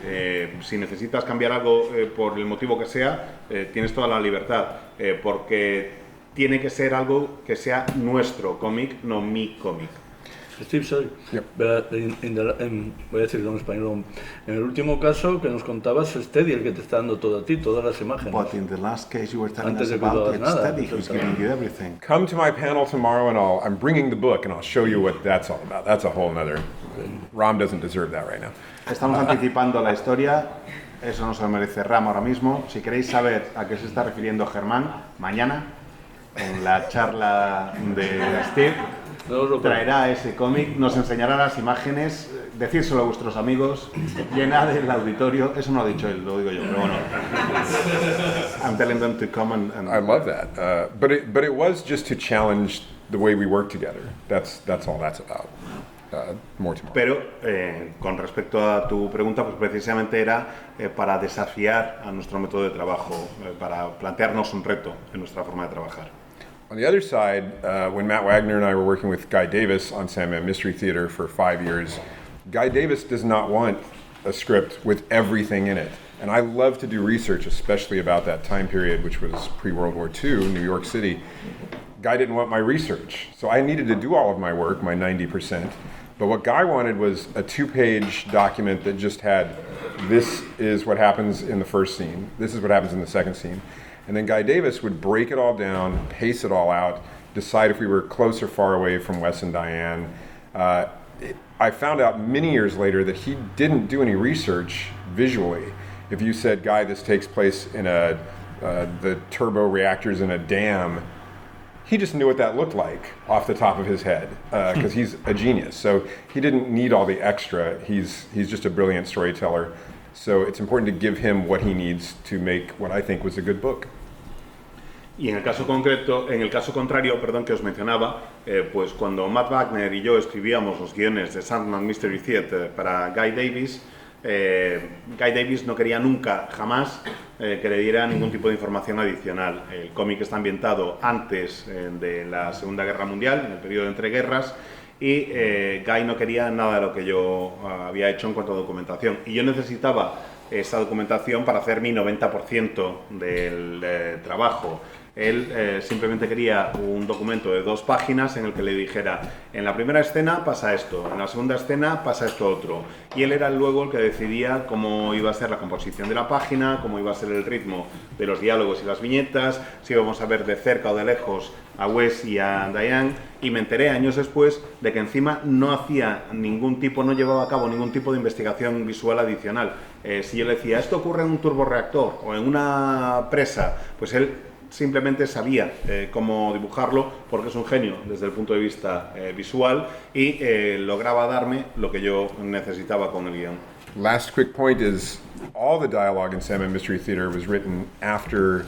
C: Si necesitas cambiar algo por el motivo que sea, tienes toda la libertad, porque tiene que ser algo que sea nuestro cómic, no mi cómic.
A: Steve, sorry.
B: Yep.
A: Voy a decirlo en español. En el último caso que nos contabas, es Teddy el que te está dando todo a ti, todas las imágenes.
E: But in the last case you were telling
A: Antes
E: us
A: de que
E: about,
A: hagas
E: it's
A: nada,
E: Teddy who's
A: entonces,
E: giving you everything.
B: Come to my panel tomorrow and I'm bringing the book and I'll show you what that's all about. That's a whole nother. Ram doesn't deserve that right now.
C: Estamos anticipando la historia, eso no se lo merece Ram ahora mismo. Si queréis saber a qué se está refiriendo Germán, mañana, en la charla de Steve, traerá ese cómic, nos enseñará las imágenes, decírselo a vuestros amigos, llenad el auditorio. Eso no lo ha dicho él, lo digo yo, pero bueno. I'm telling them to come and
B: I love that. But it was just to challenge the way we work together. That's all that's about. More tomorrow.
C: Pero con respecto a tu pregunta, pues precisamente era para desafiar a nuestro método de trabajo, para plantearnos un reto en nuestra forma de trabajar.
B: On the other side, when Matt Wagner and I were working with Guy Davis on Sandman Mystery Theater for 5 years, Guy Davis does not want a script with everything in it. And I love to do research, especially about that time period, which was pre-World War II, New York City. Guy didn't want my research, so I needed to do all of my work, my 90%. But what Guy wanted was a 2-page document that just had, this is what happens in the first scene, this is what happens in the second scene. And then Guy Davis would break it all down, pace it all out, decide if we were close or far away from Wes and Diane. I found out many years later that he didn't do any research visually. If you said, Guy, this takes place in the turbo reactors in a dam, he just knew what that looked like off the top of his head because he's a genius. So he didn't need all the extra. He's just a brilliant storyteller. So it's important to give him what he needs to make what I think was a good book.
C: Y en el caso contrario, que os mencionaba, pues cuando Matt Wagner y yo escribíamos los guiones de Sandman Mystery Theater para Guy Davis no quería nunca, jamás, que le diera ningún tipo de información adicional. El cómic está ambientado antes de la Segunda Guerra Mundial, en el periodo de entreguerras, y Guy no quería nada de lo que yo había hecho en cuanto a documentación. Y yo necesitaba esa documentación para hacer mi 90% del trabajo. Él simplemente quería un documento de 2 páginas en el que le dijera, en la primera escena pasa esto, en la segunda escena pasa esto otro. Y él era luego el que decidía cómo iba a ser la composición de la página, cómo iba a ser el ritmo de los diálogos y las viñetas, si íbamos a ver de cerca o de lejos a Wes y a Diane. Y me enteré años después de que encima no llevaba a cabo ningún tipo de investigación visual adicional. Si yo le decía, esto ocurre en un turborreactor o en una presa, pues él simplemente sabía cómo dibujarlo porque es un genio desde el punto de vista visual y lograba darme lo que yo necesitaba con el guión.
B: Last quick point is all the dialogue in Sandman Mystery Theater was written after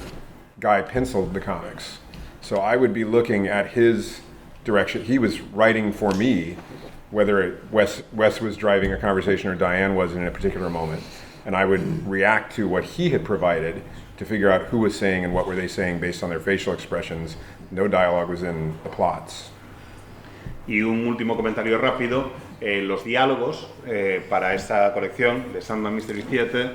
B: Guy penciled the comics. So I would be looking at his direction. He was writing for me, whether Wes was driving a conversation or Diane was in a particular moment. And I would react to what he had provided to figure out who was saying and what were they saying based on their facial expressions. No dialogue was in the plots.
C: Y un último comentario rápido, los diálogos para esta colección de Sandman Mystery Theater,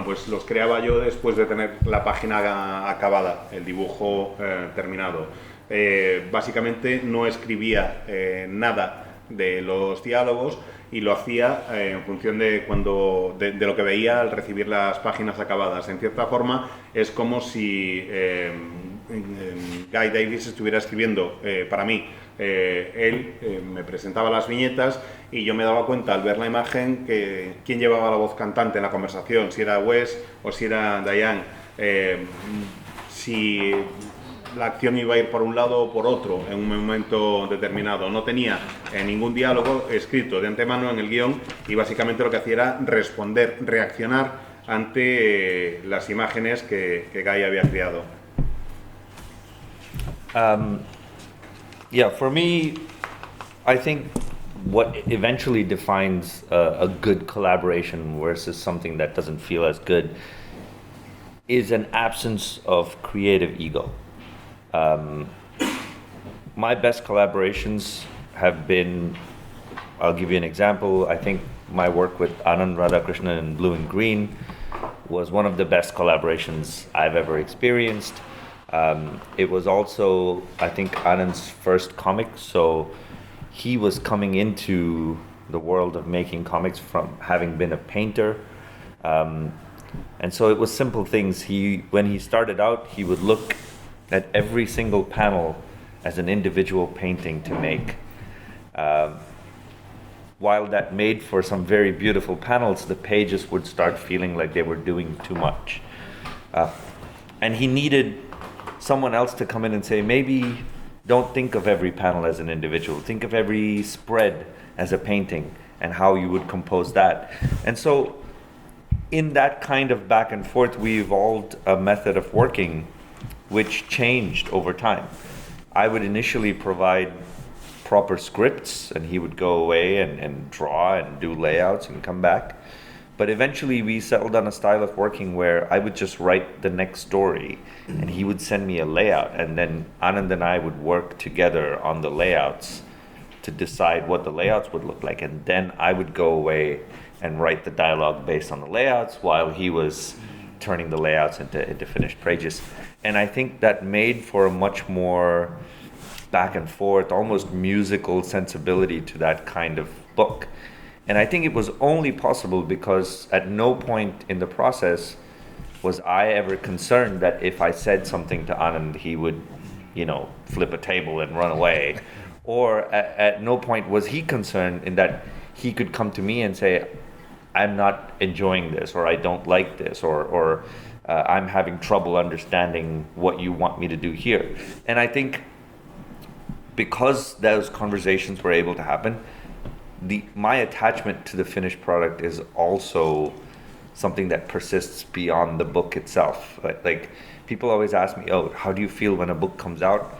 C: pues los creaba yo después de tener la página acabada, el dibujo terminado. Básicamente no escribía nada de los diálogos y lo hacía en función de lo que veía al recibir las páginas acabadas. En cierta forma es como si Guy Davis estuviera escribiendo para mí. Él me presentaba las viñetas y yo me daba cuenta al ver la imagen que quién llevaba la voz cantante en la conversación, si era Wes o si era Diane, si la acción iba a ir por un lado o por otro en un momento determinado. No tenía ningún diálogo escrito de antemano en el guión y básicamente lo que hacía era responder, reaccionar ante las imágenes que Guy había creado.
D: Yeah, for me, I think what eventually defines a good collaboration versus something that doesn't feel as good is an absence of creative ego. My best collaborations have been, I'll give you an example. I think my work with Anand Radhakrishnan in Blue and Green was one of the best collaborations I've ever experienced. It was also, I think, Anand's first comic, so he was coming into the world of making comics from having been a painter. And so it was simple things. When he started out, he would look at every single panel as an individual painting to make. While that made for some very beautiful panels, the pages would start feeling like they were doing too much. And he needed someone else to come in and say, maybe don't think of every panel as an individual. Think of every spread as a painting and how you would compose that. And so in that kind of back and forth, we evolved a method of working which changed over time. I would initially provide proper scripts, and he would go away and draw and do layouts and come back. But eventually we settled on a style of working where I would just write the next story and he would send me a layout, and then Anand and I would work together on the layouts to decide what the layouts would look like, and then I would go away and write the dialogue based on the layouts while he was turning the layouts into finished pages. And I think that made for a much more back and forth, almost musical sensibility to that kind of book. And I think it was only possible because at no point in the process was I ever concerned that if I said something to Anand, he would, flip a table and run away. Or at no point was he concerned in that he could come to me and say, I'm not enjoying this, or I don't like this, or I'm having trouble understanding what you want me to do here. And I think because those conversations were able to happen, my attachment to the finished product is also something that persists beyond the book itself. Like people always ask me, how do you feel when a book comes out?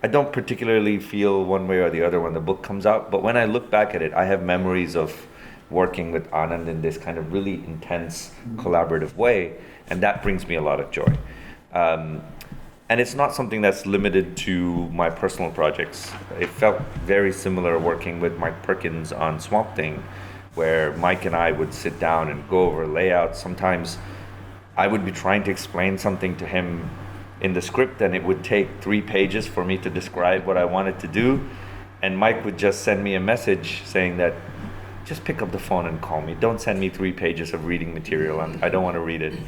D: I don't particularly feel one way or the other when the book comes out, but when I look back at it, I have memories of working with Anand in this kind of really intense collaborative way, and that brings me a lot of joy. And it's not something that's limited to my personal projects. It felt very similar working with Mike Perkins on Swamp Thing, where Mike and I would sit down and go over layouts. Sometimes I would be trying to explain something to him in the script, and it would take 3 pages for me to describe what I wanted to do. And Mike would just send me a message saying that, just pick up the phone and call me. Don't send me 3 pages of reading material. I don't want to read it.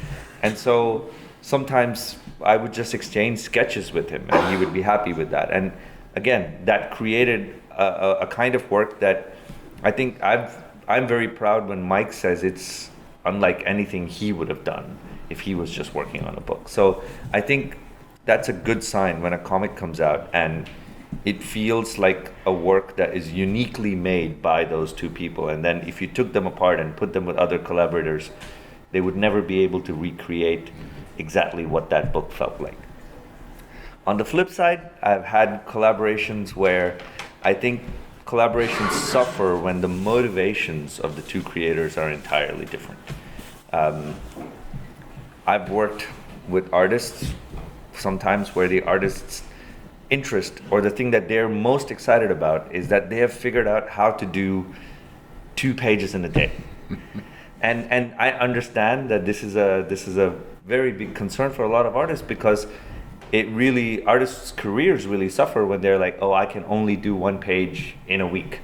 D: And so sometimes I would just exchange sketches with him, and he would be happy with that. And again, that created a kind of work that I think I'm very proud when Mike says it's unlike anything he would have done if he was just working on a book. So I think that's a good sign when a comic comes out and it feels like a work that is uniquely made by those 2 people. And then if you took them apart and put them with other collaborators, they would never be able to recreate exactly what that book felt like. On the flip side, I've had collaborations where I think collaborations suffer when the motivations of the 2 creators are entirely different. I've worked with artists sometimes where the artist's interest or the thing that they're most excited about is that they have figured out how to do 2 pages in a day. And I understand that this is a very big concern for a lot of artists, because artists' careers really suffer when they're like, I can only do 1 page in a week.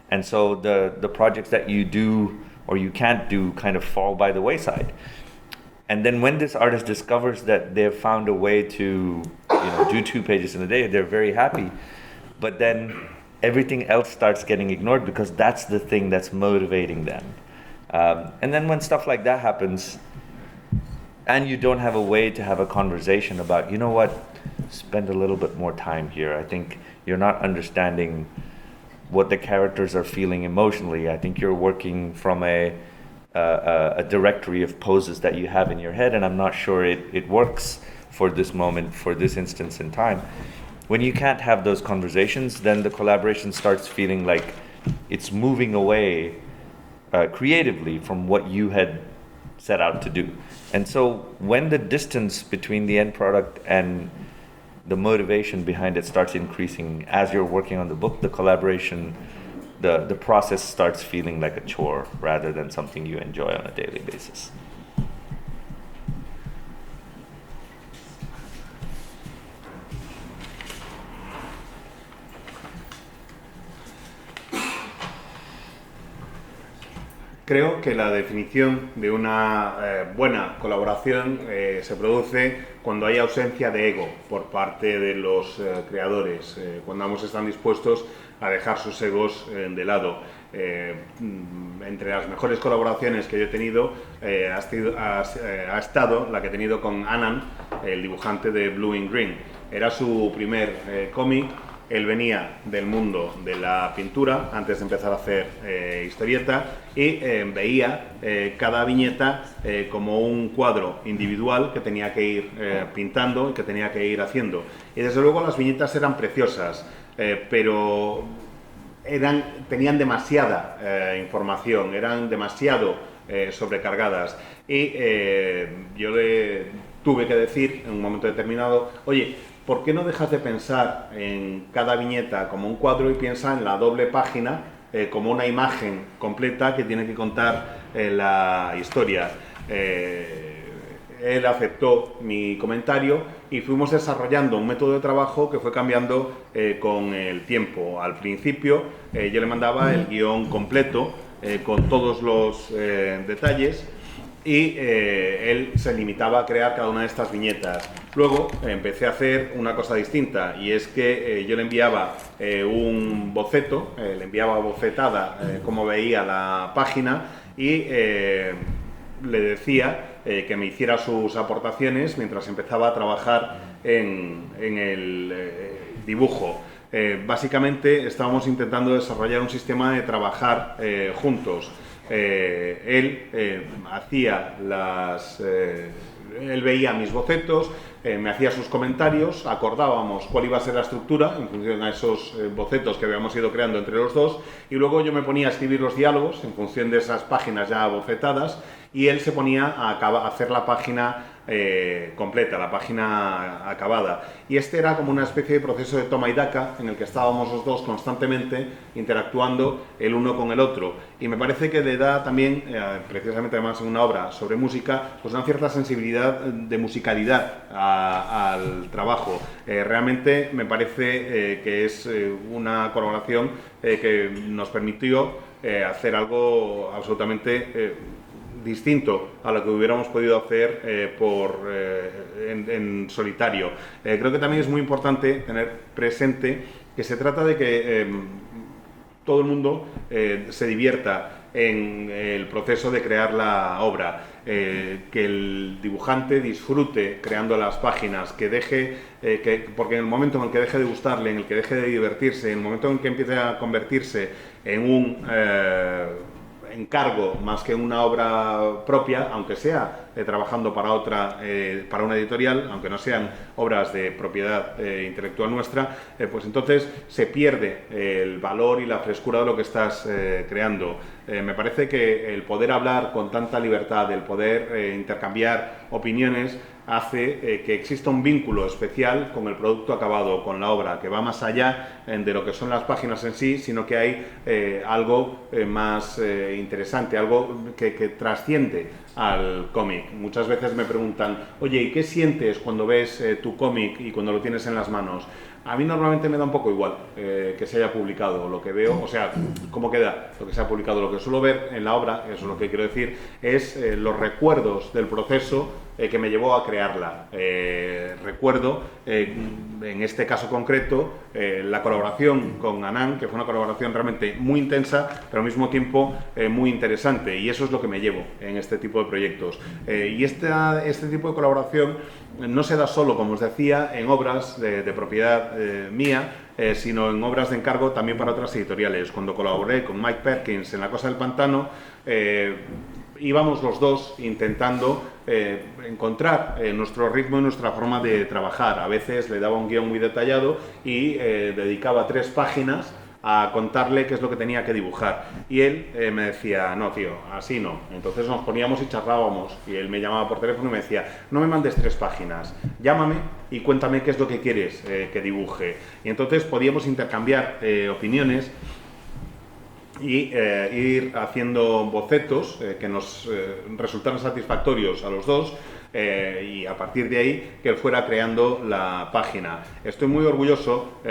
D: And so the projects that you do or you can't do kind of fall by the wayside. And then when this artist discovers that they've found a way to do 2 pages in a day, they're very happy. But then everything else starts getting ignored because that's the thing that's motivating them. And then when stuff like that happens, and you don't have a way to have a conversation about, spend a little bit more time here. I think you're not understanding what the characters are feeling emotionally. I think you're working from a directory of poses that you have in your head, and I'm not sure it works for this moment, for this instance in time. When you can't have those conversations, then the collaboration starts feeling like it's moving away creatively from what you had set out to do. And so when the distance between the end product and the motivation behind it starts increasing as you're working on the book, the collaboration, the process starts feeling like a chore rather than something you enjoy on a daily basis.
C: Creo que la definición de una buena colaboración se produce cuando hay ausencia de ego por parte de los creadores, cuando ambos están dispuestos a dejar sus egos de lado. Entre las mejores colaboraciones que yo he tenido ha estado la que he tenido con Anand, el dibujante de Blue in Green. Era su primer cómic. Él venía del mundo de la pintura antes de empezar a hacer historieta y veía cada viñeta como un cuadro individual que tenía que ir pintando y que tenía que ir haciendo. Y desde luego las viñetas eran preciosas, pero tenían demasiada información, eran demasiado sobrecargadas. Y yo le tuve que decir en un momento determinado, oye, ¿por qué no dejas de pensar en cada viñeta como un cuadro y piensa en la doble página como una imagen completa que tiene que contar la historia? Él aceptó mi comentario y fuimos desarrollando un método de trabajo que fue cambiando con el tiempo. Al principio yo le mandaba el guión completo con todos los detalles y él se limitaba a crear cada una de estas viñetas. Luego empecé a hacer una cosa distinta y es que yo le enviaba un boceto, le enviaba bocetada cómo veía la página y le decía que me hiciera sus aportaciones mientras empezaba a trabajar en el dibujo. Básicamente estábamos intentando desarrollar un sistema de trabajar juntos. Él él veía mis bocetos, me hacía sus comentarios, acordábamos cuál iba a ser la estructura en función a esos bocetos que habíamos ido creando entre los dos y luego yo me ponía a escribir los diálogos en función de esas páginas ya bocetadas y él se ponía a hacer la página completa, la página acabada. Y este era como una especie de proceso de toma y daca en el que estábamos los dos constantemente interactuando el uno con el otro. Y me parece que le da también, precisamente además en una obra sobre música, pues una cierta sensibilidad de musicalidad al trabajo. Realmente me parece que es una colaboración que nos permitió hacer algo absolutamente distinto a lo que hubiéramos podido hacer en solitario. Creo que también es muy importante tener presente que se trata de que todo el mundo se divierta en el proceso de crear la obra, que el dibujante disfrute creando las páginas, que deje, porque en el momento en el que deje de gustarle, en el que deje de divertirse, en el momento en que empiece a convertirse en un encargo más que una obra propia, aunque sea trabajando para una editorial, aunque no sean obras de propiedad intelectual nuestra, pues entonces se pierde el valor y la frescura de lo que estás creando. Me parece que el poder hablar con tanta libertad, el poder intercambiar opiniones, hace que exista un vínculo especial con el producto acabado, con la obra, que va más allá de lo que son las páginas en sí, sino que hay algo más interesante, algo que trasciende al cómic. Muchas veces me preguntan, oye, ¿y qué sientes cuando ves tu cómic y cuando lo tienes en las manos? A mí normalmente me da un poco igual que se haya publicado lo que veo, o sea, cómo queda lo que se ha publicado. Lo que suelo ver en la obra, eso es lo que quiero decir, es los recuerdos del proceso que me llevó a crearla. Recuerdo, en este caso concreto, la colaboración con Anand, que fue una colaboración realmente muy intensa, pero al mismo tiempo muy interesante, y eso es lo que me llevo en este tipo de proyectos. Y este tipo de colaboración no se da solo, como os decía, en obras de propiedad mía, sino en obras de encargo también para otras editoriales. Cuando colaboré con Mike Perkins en La Cosa del Pantano, íbamos los dos intentando encontrar nuestro ritmo y nuestra forma de trabajar. A veces le daba un guión muy detallado y dedicaba 3 páginas a contarle qué es lo que tenía que dibujar. Y él me decía, no tío, así no. Entonces nos poníamos y charlábamos y él me llamaba por teléfono y me decía, no me mandes 3 páginas, llámame y cuéntame qué es lo que quieres que dibuje. Y entonces podíamos intercambiar opiniones y ir haciendo bocetos que nos resultaran satisfactorios a los dos, y a partir de ahí que él fuera creando la página. Estoy muy orgulloso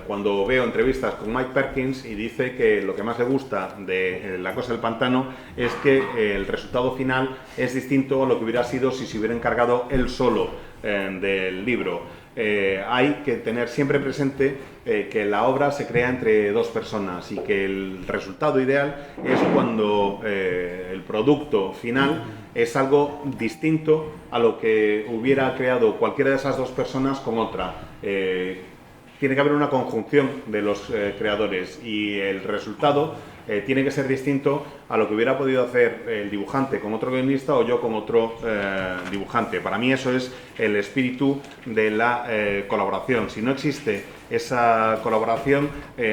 C: cuando veo entrevistas con Mike Perkins y dice que lo que más le gusta de La Cosa del Pantano es que el resultado final es distinto a lo que hubiera sido si se hubiera encargado él solo del libro. Hay que tener siempre presente que la obra se crea entre 2 personas y que el resultado ideal es cuando el producto final es algo distinto a lo que hubiera creado cualquiera de esas 2 personas con otra. Tiene que haber una conjunción de los creadores y el resultado tiene que ser distinto a lo que hubiera podido hacer el dibujante con otro guionista o yo con otro dibujante. Para mí eso es el espíritu de la colaboración. Si no existe esa colaboración,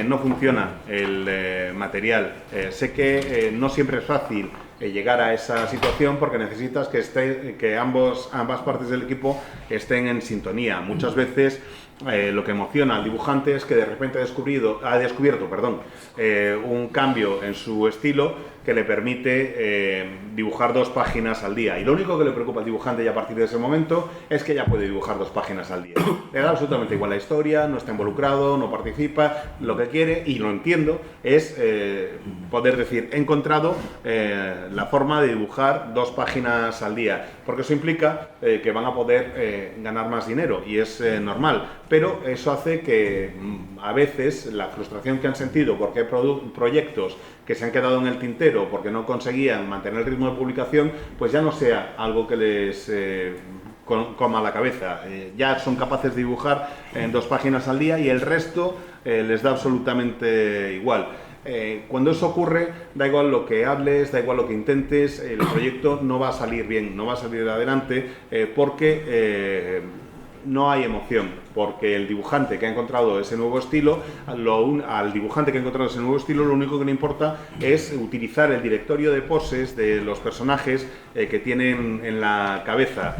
C: no funciona el material. Sé que no siempre es fácil llegar a esa situación porque necesitas que ambas partes del equipo estén en sintonía. Muchas veces lo que emociona al dibujante es que de repente ha descubierto un cambio en su estilo que le permite dibujar 2 páginas al día. Y lo único que le preocupa al dibujante ya a partir de ese momento es que ya puede dibujar 2 páginas al día. Le da absolutamente igual la historia, no está involucrado, no participa. Lo que quiere, y lo entiendo, es poder decir, he encontrado la forma de dibujar 2 páginas al día. Porque eso implica que van a poder ganar más dinero y es normal. Pero eso hace que a veces la frustración que han sentido porque hay proyectos que se han quedado en el tintero porque no conseguían mantener el ritmo de publicación, pues ya no sea algo que les coma la cabeza. Ya son capaces de dibujar en 2 páginas al día y el resto les da absolutamente igual. Cuando eso ocurre, da igual lo que hables, da igual lo que intentes, el proyecto no va a salir bien, no va a salir adelante porque no hay emoción, porque el dibujante que ha encontrado ese nuevo estilo, al dibujante que ha encontrado ese nuevo estilo, lo único que le importa es utilizar el directorio de poses de los personajes que tienen en la cabeza.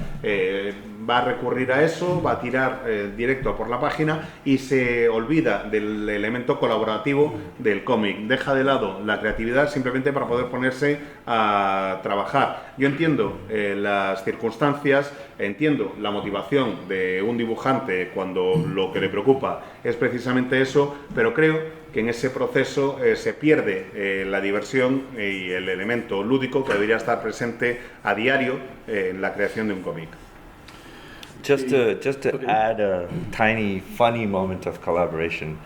C: Va a recurrir a eso, va a tirar directo por la página y se olvida del elemento colaborativo del cómic. Deja de lado la creatividad simplemente para poder ponerse a trabajar. Yo entiendo las circunstancias, entiendo la motivación de un dibujante cuando lo que le preocupa es precisamente eso, pero creo que en ese proceso se pierde la diversión y el elemento lúdico que debería estar presente a diario en la creación de un cómic.
D: Just to add a tiny funny moment of collaboration,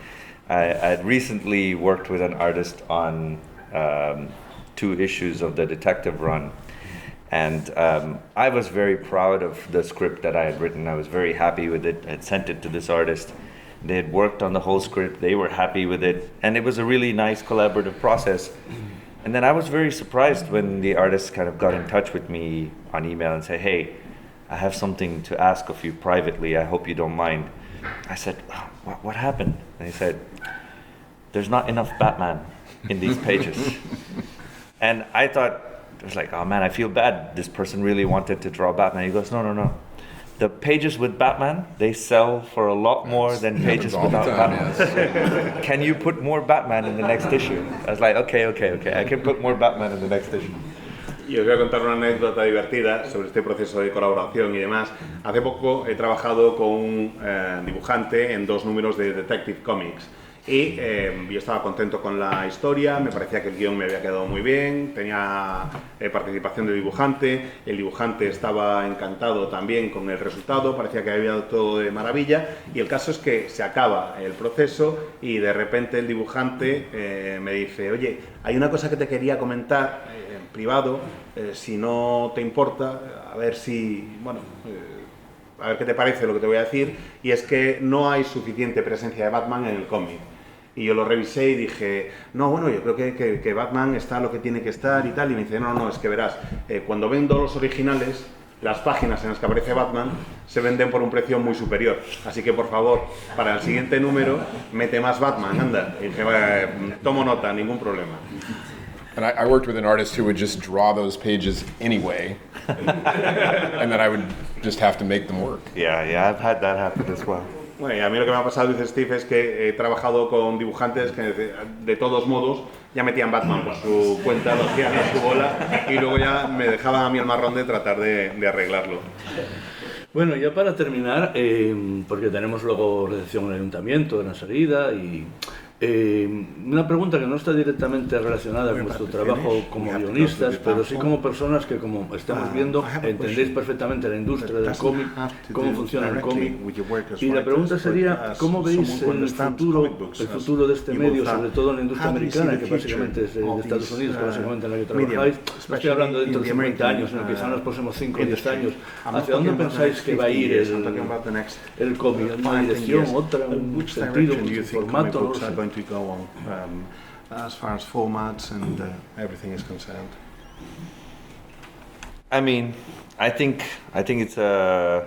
D: I'd recently worked with an artist on 2 issues of the detective run, and I was very proud of the script that I had written. I was very happy with it. I had sent it to this artist. They had worked on the whole script. They were happy with it, and it was a really nice collaborative process. And then I was very surprised when the artist kind of got in touch with me on email and said, "Hey, I have something to ask of you privately. I hope you don't mind." I said, what happened? And he said, "There's not enough Batman in these pages." And I thought, I was like, oh man, I feel bad. This person really wanted to draw Batman. He goes, no. The pages with Batman, they sell for a lot more than pages without Batman. Yes. Can you put more Batman in the next issue? I was like, okay. I can put more Batman in the next issue.
C: Y os voy a contar una anécdota divertida sobre este proceso de colaboración y demás. Hace poco he trabajado con un dibujante en 2 números de Detective Comics. Y yo estaba contento con la historia, me parecía que el guión me había quedado muy bien, tenía participación del dibujante, el dibujante estaba encantado también con el resultado, parecía que había todo de maravilla, y el caso es que se acaba el proceso y de repente el dibujante me dice, oye, hay una cosa que te quería comentar en privado, si no te importa, a ver si, a ver qué te parece lo que te voy a decir, y es que no hay suficiente presencia de Batman en el cómic. Y yo lo revisé y dije, no, yo creo que Batman está lo que tiene que estar y tal. Y me dice, no, es que verás, cuando vendo los originales, las páginas en las que aparece Batman se venden por un precio muy superior. Así que, por favor, para el siguiente número, mete más Batman, anda. Y dije, tomo nota, ningún problema.
B: And I worked with an artist who would just draw those pages anyway, and then I would just have to make them work.
D: Yeah, I've had that happen as well.
C: Bueno, y a mí lo que me ha pasado, dice Steve, es que he trabajado con dibujantes que de todos modos ya metían Batman por su cuenta, lo hacían a su bola y luego ya me dejaban a mí el marrón de tratar de arreglarlo.
A: Bueno, ya para terminar, porque tenemos luego recepción en el ayuntamiento, en la salida, y una pregunta que no está directamente relacionada con nuestro trabajo como guionistas, pero sí como personas que, como estamos viendo, entendéis perfectamente la industria del cómic, cómo funciona el cómic. Y la pregunta sería, ¿cómo veis el futuro de este medio, sobre todo en la industria americana, que básicamente es de Estados Unidos, que básicamente en la que trabajáis? No estoy hablando dentro de 50 años, sino quizá en los próximos 5 o 10 años. ¿Hacia dónde pensáis que va a ir el cómic? ¿En una dirección, otra, un sentido, un formato? No lo sé.
E: To go on as far as formats and everything is concerned?
D: I mean, I think it's a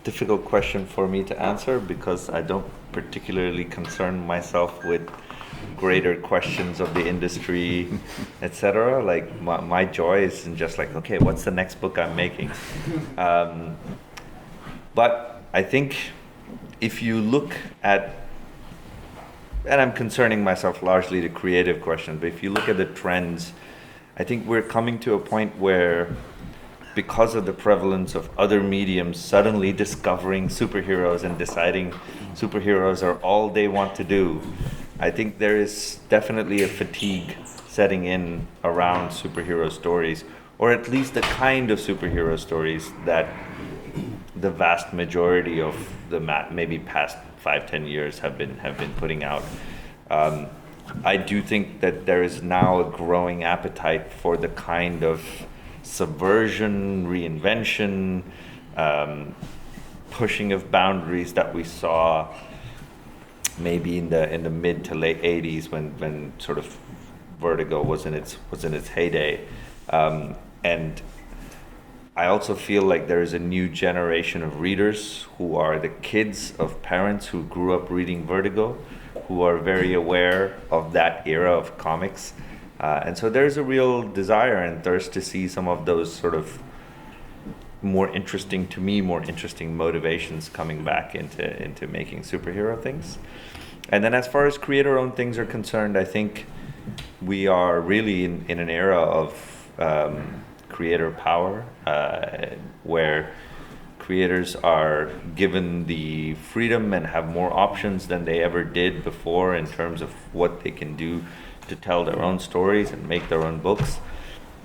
D: difficult question for me to answer because I don't particularly concern myself with greater questions of the industry, etc. Like my joy is in just like, okay, what's the next book I'm making? But I think if you look at, and I'm concerning myself largely to creative questions, but if you look at the trends, I think we're coming to a point where, because of the prevalence of other mediums suddenly discovering superheroes and deciding superheroes are all they want to do, I think there is definitely a fatigue setting in around superhero stories, or at least the kind of superhero stories that the vast majority of the maybe past 5-10 years have been putting out. I do think that there is now a growing appetite for the kind of subversion, reinvention, pushing of boundaries that we saw maybe in the mid to late 80s when sort of Vertigo was in its heyday. And I also feel like there is a new generation of readers who are the kids of parents who grew up reading Vertigo, who are very aware of that era of comics. And so there's a real desire and thirst to see some of those sort of more interesting motivations coming back into making superhero things. And then as far as creator-owned things are concerned, I think we are really in an era of creator power, where creators are given the freedom and have more options than they ever did before in terms of what they can do to tell their own stories and make their own books.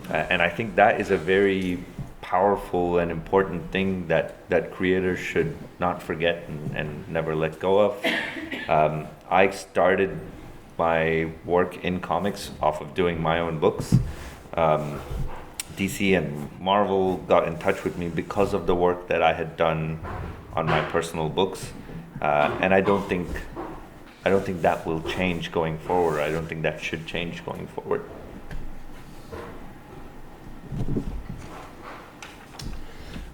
D: And I think that is a very powerful and important thing that creators should not forget and never let go of. I started my work in comics off of doing my own books. DC and Marvel got in touch with me because of the work that I had done on my personal books, and I don't think that will change going forward. I don't think that should change going forward.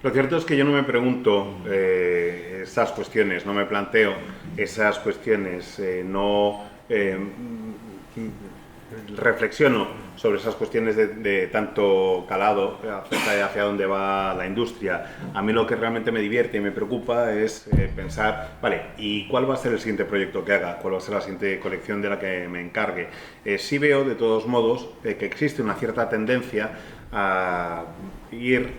C: Lo cierto es que yo no me pregunto esas cuestiones, no me planteo esas cuestiones, no reflexiono sobre esas cuestiones de tanto calado acerca de hacia dónde va la industria. A mí lo que realmente me divierte y me preocupa es pensar, vale, ¿y cuál va a ser el siguiente proyecto que haga? ¿Cuál va a ser la siguiente colección de la que me encargue? Sí veo, de todos modos, que existe una cierta tendencia a ir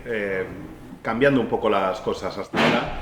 C: cambiando un poco las cosas. Hasta ahora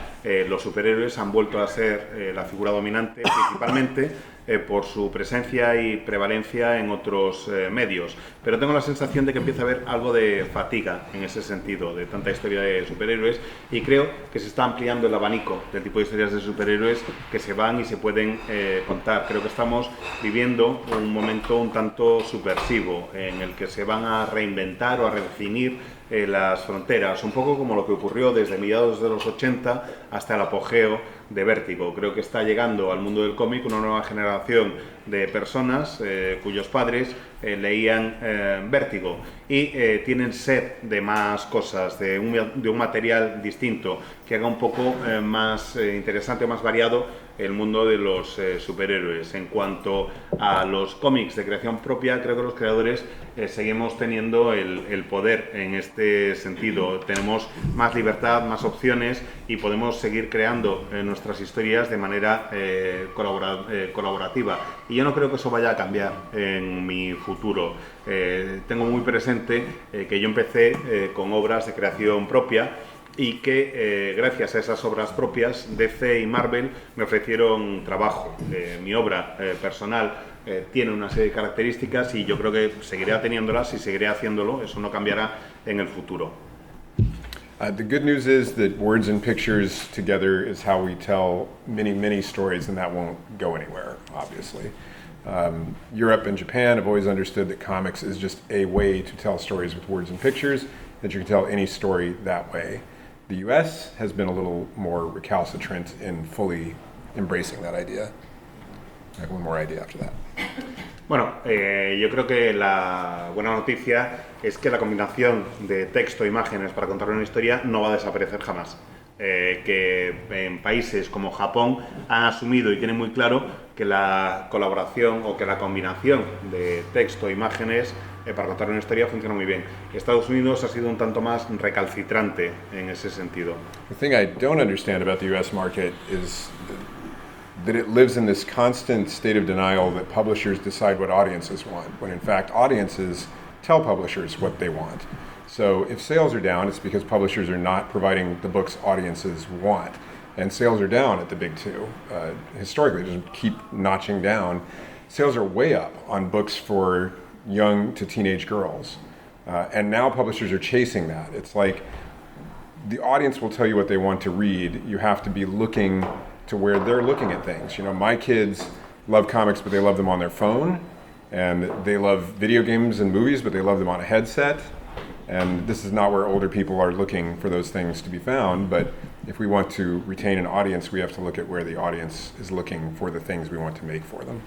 C: los superhéroes han vuelto a ser la figura dominante, principalmente por su presencia y prevalencia en otros medios, pero tengo la sensación de que empieza a haber algo de fatiga en ese sentido, de tanta historia de superhéroes, y creo que se está ampliando el abanico del tipo de historias de superhéroes que se van y se pueden contar. Creo que estamos viviendo un momento un tanto subversivo en el que se van a reinventar o a redefinir las fronteras, un poco como lo que ocurrió desde mediados de los 80 hasta el apogeo de Vértigo. Creo que está llegando al mundo del cómic una nueva generación de personas cuyos padres leían Vértigo y tienen sed de más cosas, de un material distinto que haga un poco más interesante, más variado el mundo de los superhéroes. En cuanto a los cómics de creación propia, creo que los creadores seguimos teniendo el poder en este sentido. Tenemos más libertad, más opciones y podemos seguir creando nuestras historias de manera colaborativa. Y yo no creo que eso vaya a cambiar en mi futuro. Tengo muy presente que yo empecé con obras de creación propia y que gracias a esas obras propias DC y Marvel me ofrecieron trabajo. Mi obra personal tiene una serie de características y yo creo que seguiré teniéndolas y seguiré haciéndolo, eso no cambiará en el futuro.
B: The good news is that words and pictures together is how we tell many stories, and that won't go anywhere, obviously. Europe and Japan have always understood that comics is just a way to tell stories with words and pictures, that you can tell any story that way. The US has been a little more recalcitrant in fully embracing that idea. I have one more idea after that.
C: Bueno, yo creo que la buena noticia es que la combinación de texto e imágenes para contar una historia no va a desaparecer jamás. Que en países como Japón han asumido y tienen muy claro que la colaboración o que la combinación de texto e imágenes para contar una historia funciona muy bien. Estados Unidos ha sido un tanto más recalcitrante en ese sentido.
B: The thing I don't understand about the US market is that it lives in this constant state of denial that publishers decide what audiences want, when in fact audiences tell publishers what they want. So if sales are down, it's because publishers are not providing the books audiences want. And sales are down at the big two. Historically, just keep notching down. Sales are way up on books for young to teenage girls. And now publishers are chasing that. It's like the audience will tell you what they want to read. You have to be looking to where they're looking at things. You know, my kids love comics, but they love them on their phone. And they love video games and movies, but they love them on a headset. And this is not where older people are looking for those things to be found. But if we want to retain an audience, we have to look at where the audience is looking for the things we want to make for them.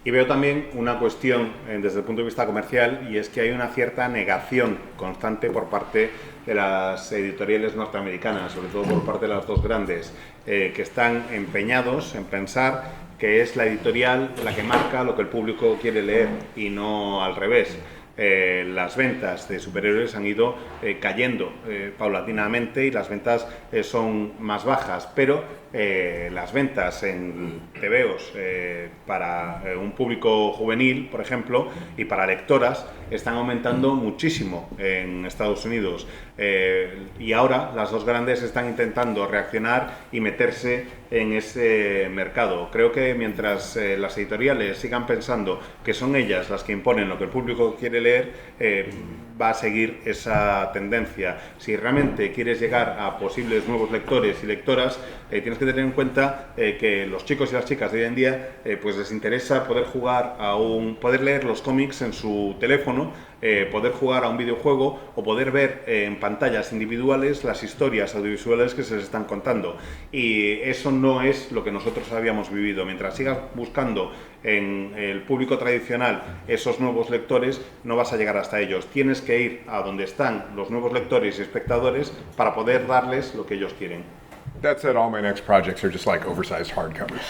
C: Y veo también una cuestión desde el punto de vista comercial, y es que hay una cierta negación constante por parte de las editoriales norteamericanas, sobre todo por parte de las dos grandes, que están empeñados en pensar que es la editorial la que marca lo que el público quiere leer y no al revés. Las ventas de superhéroes han ido cayendo paulatinamente y las ventas son más bajas, pero las ventas en tebeos para un público juvenil, por ejemplo, y para lectoras están aumentando muchísimo en Estados Unidos. Y ahora las dos grandes están intentando reaccionar y meterse en ese mercado. Creo que mientras las editoriales sigan pensando que son ellas las que imponen lo que el público quiere leer, va a seguir esa tendencia. Si realmente quieres llegar a posibles nuevos lectores y lectoras, tienes que tener en cuenta que los chicos y las chicas de hoy en día pues les interesa poder leer los cómics en su teléfono, poder jugar a un videojuego o poder ver en pantallas individuales las historias audiovisuales que se les están contando. Y eso no es lo que nosotros habíamos vivido. Mientras sigas buscando en el público tradicional esos nuevos lectores, no vas a llegar hasta ellos. Tienes que ir a donde están los nuevos lectores y espectadores para poder darles lo que ellos quieren.
B: That said, all my next projects are just like oversized hardcovers.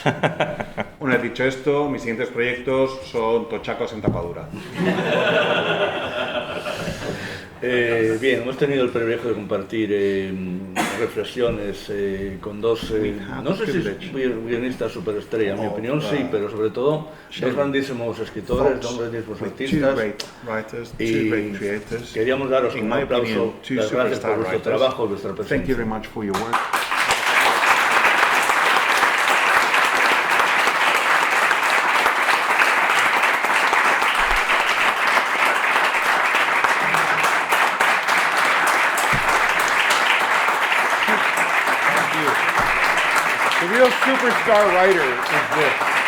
C: Una vez dicho esto, mis siguientes proyectos son tochacos en tapadura.
A: Bien, hemos tenido el privilegio de compartir reflexiones con dos, no sé si guionistas superestrella, en mi opinión sí, pero sobre todo dos grandísimos escritores, dos grandísimos artistas, y queríamos daros un aplauso, las gracias por vuestro trabajo, vuestra presencia.
E: Thank you very much for your work.
B: The real superstar writer is this.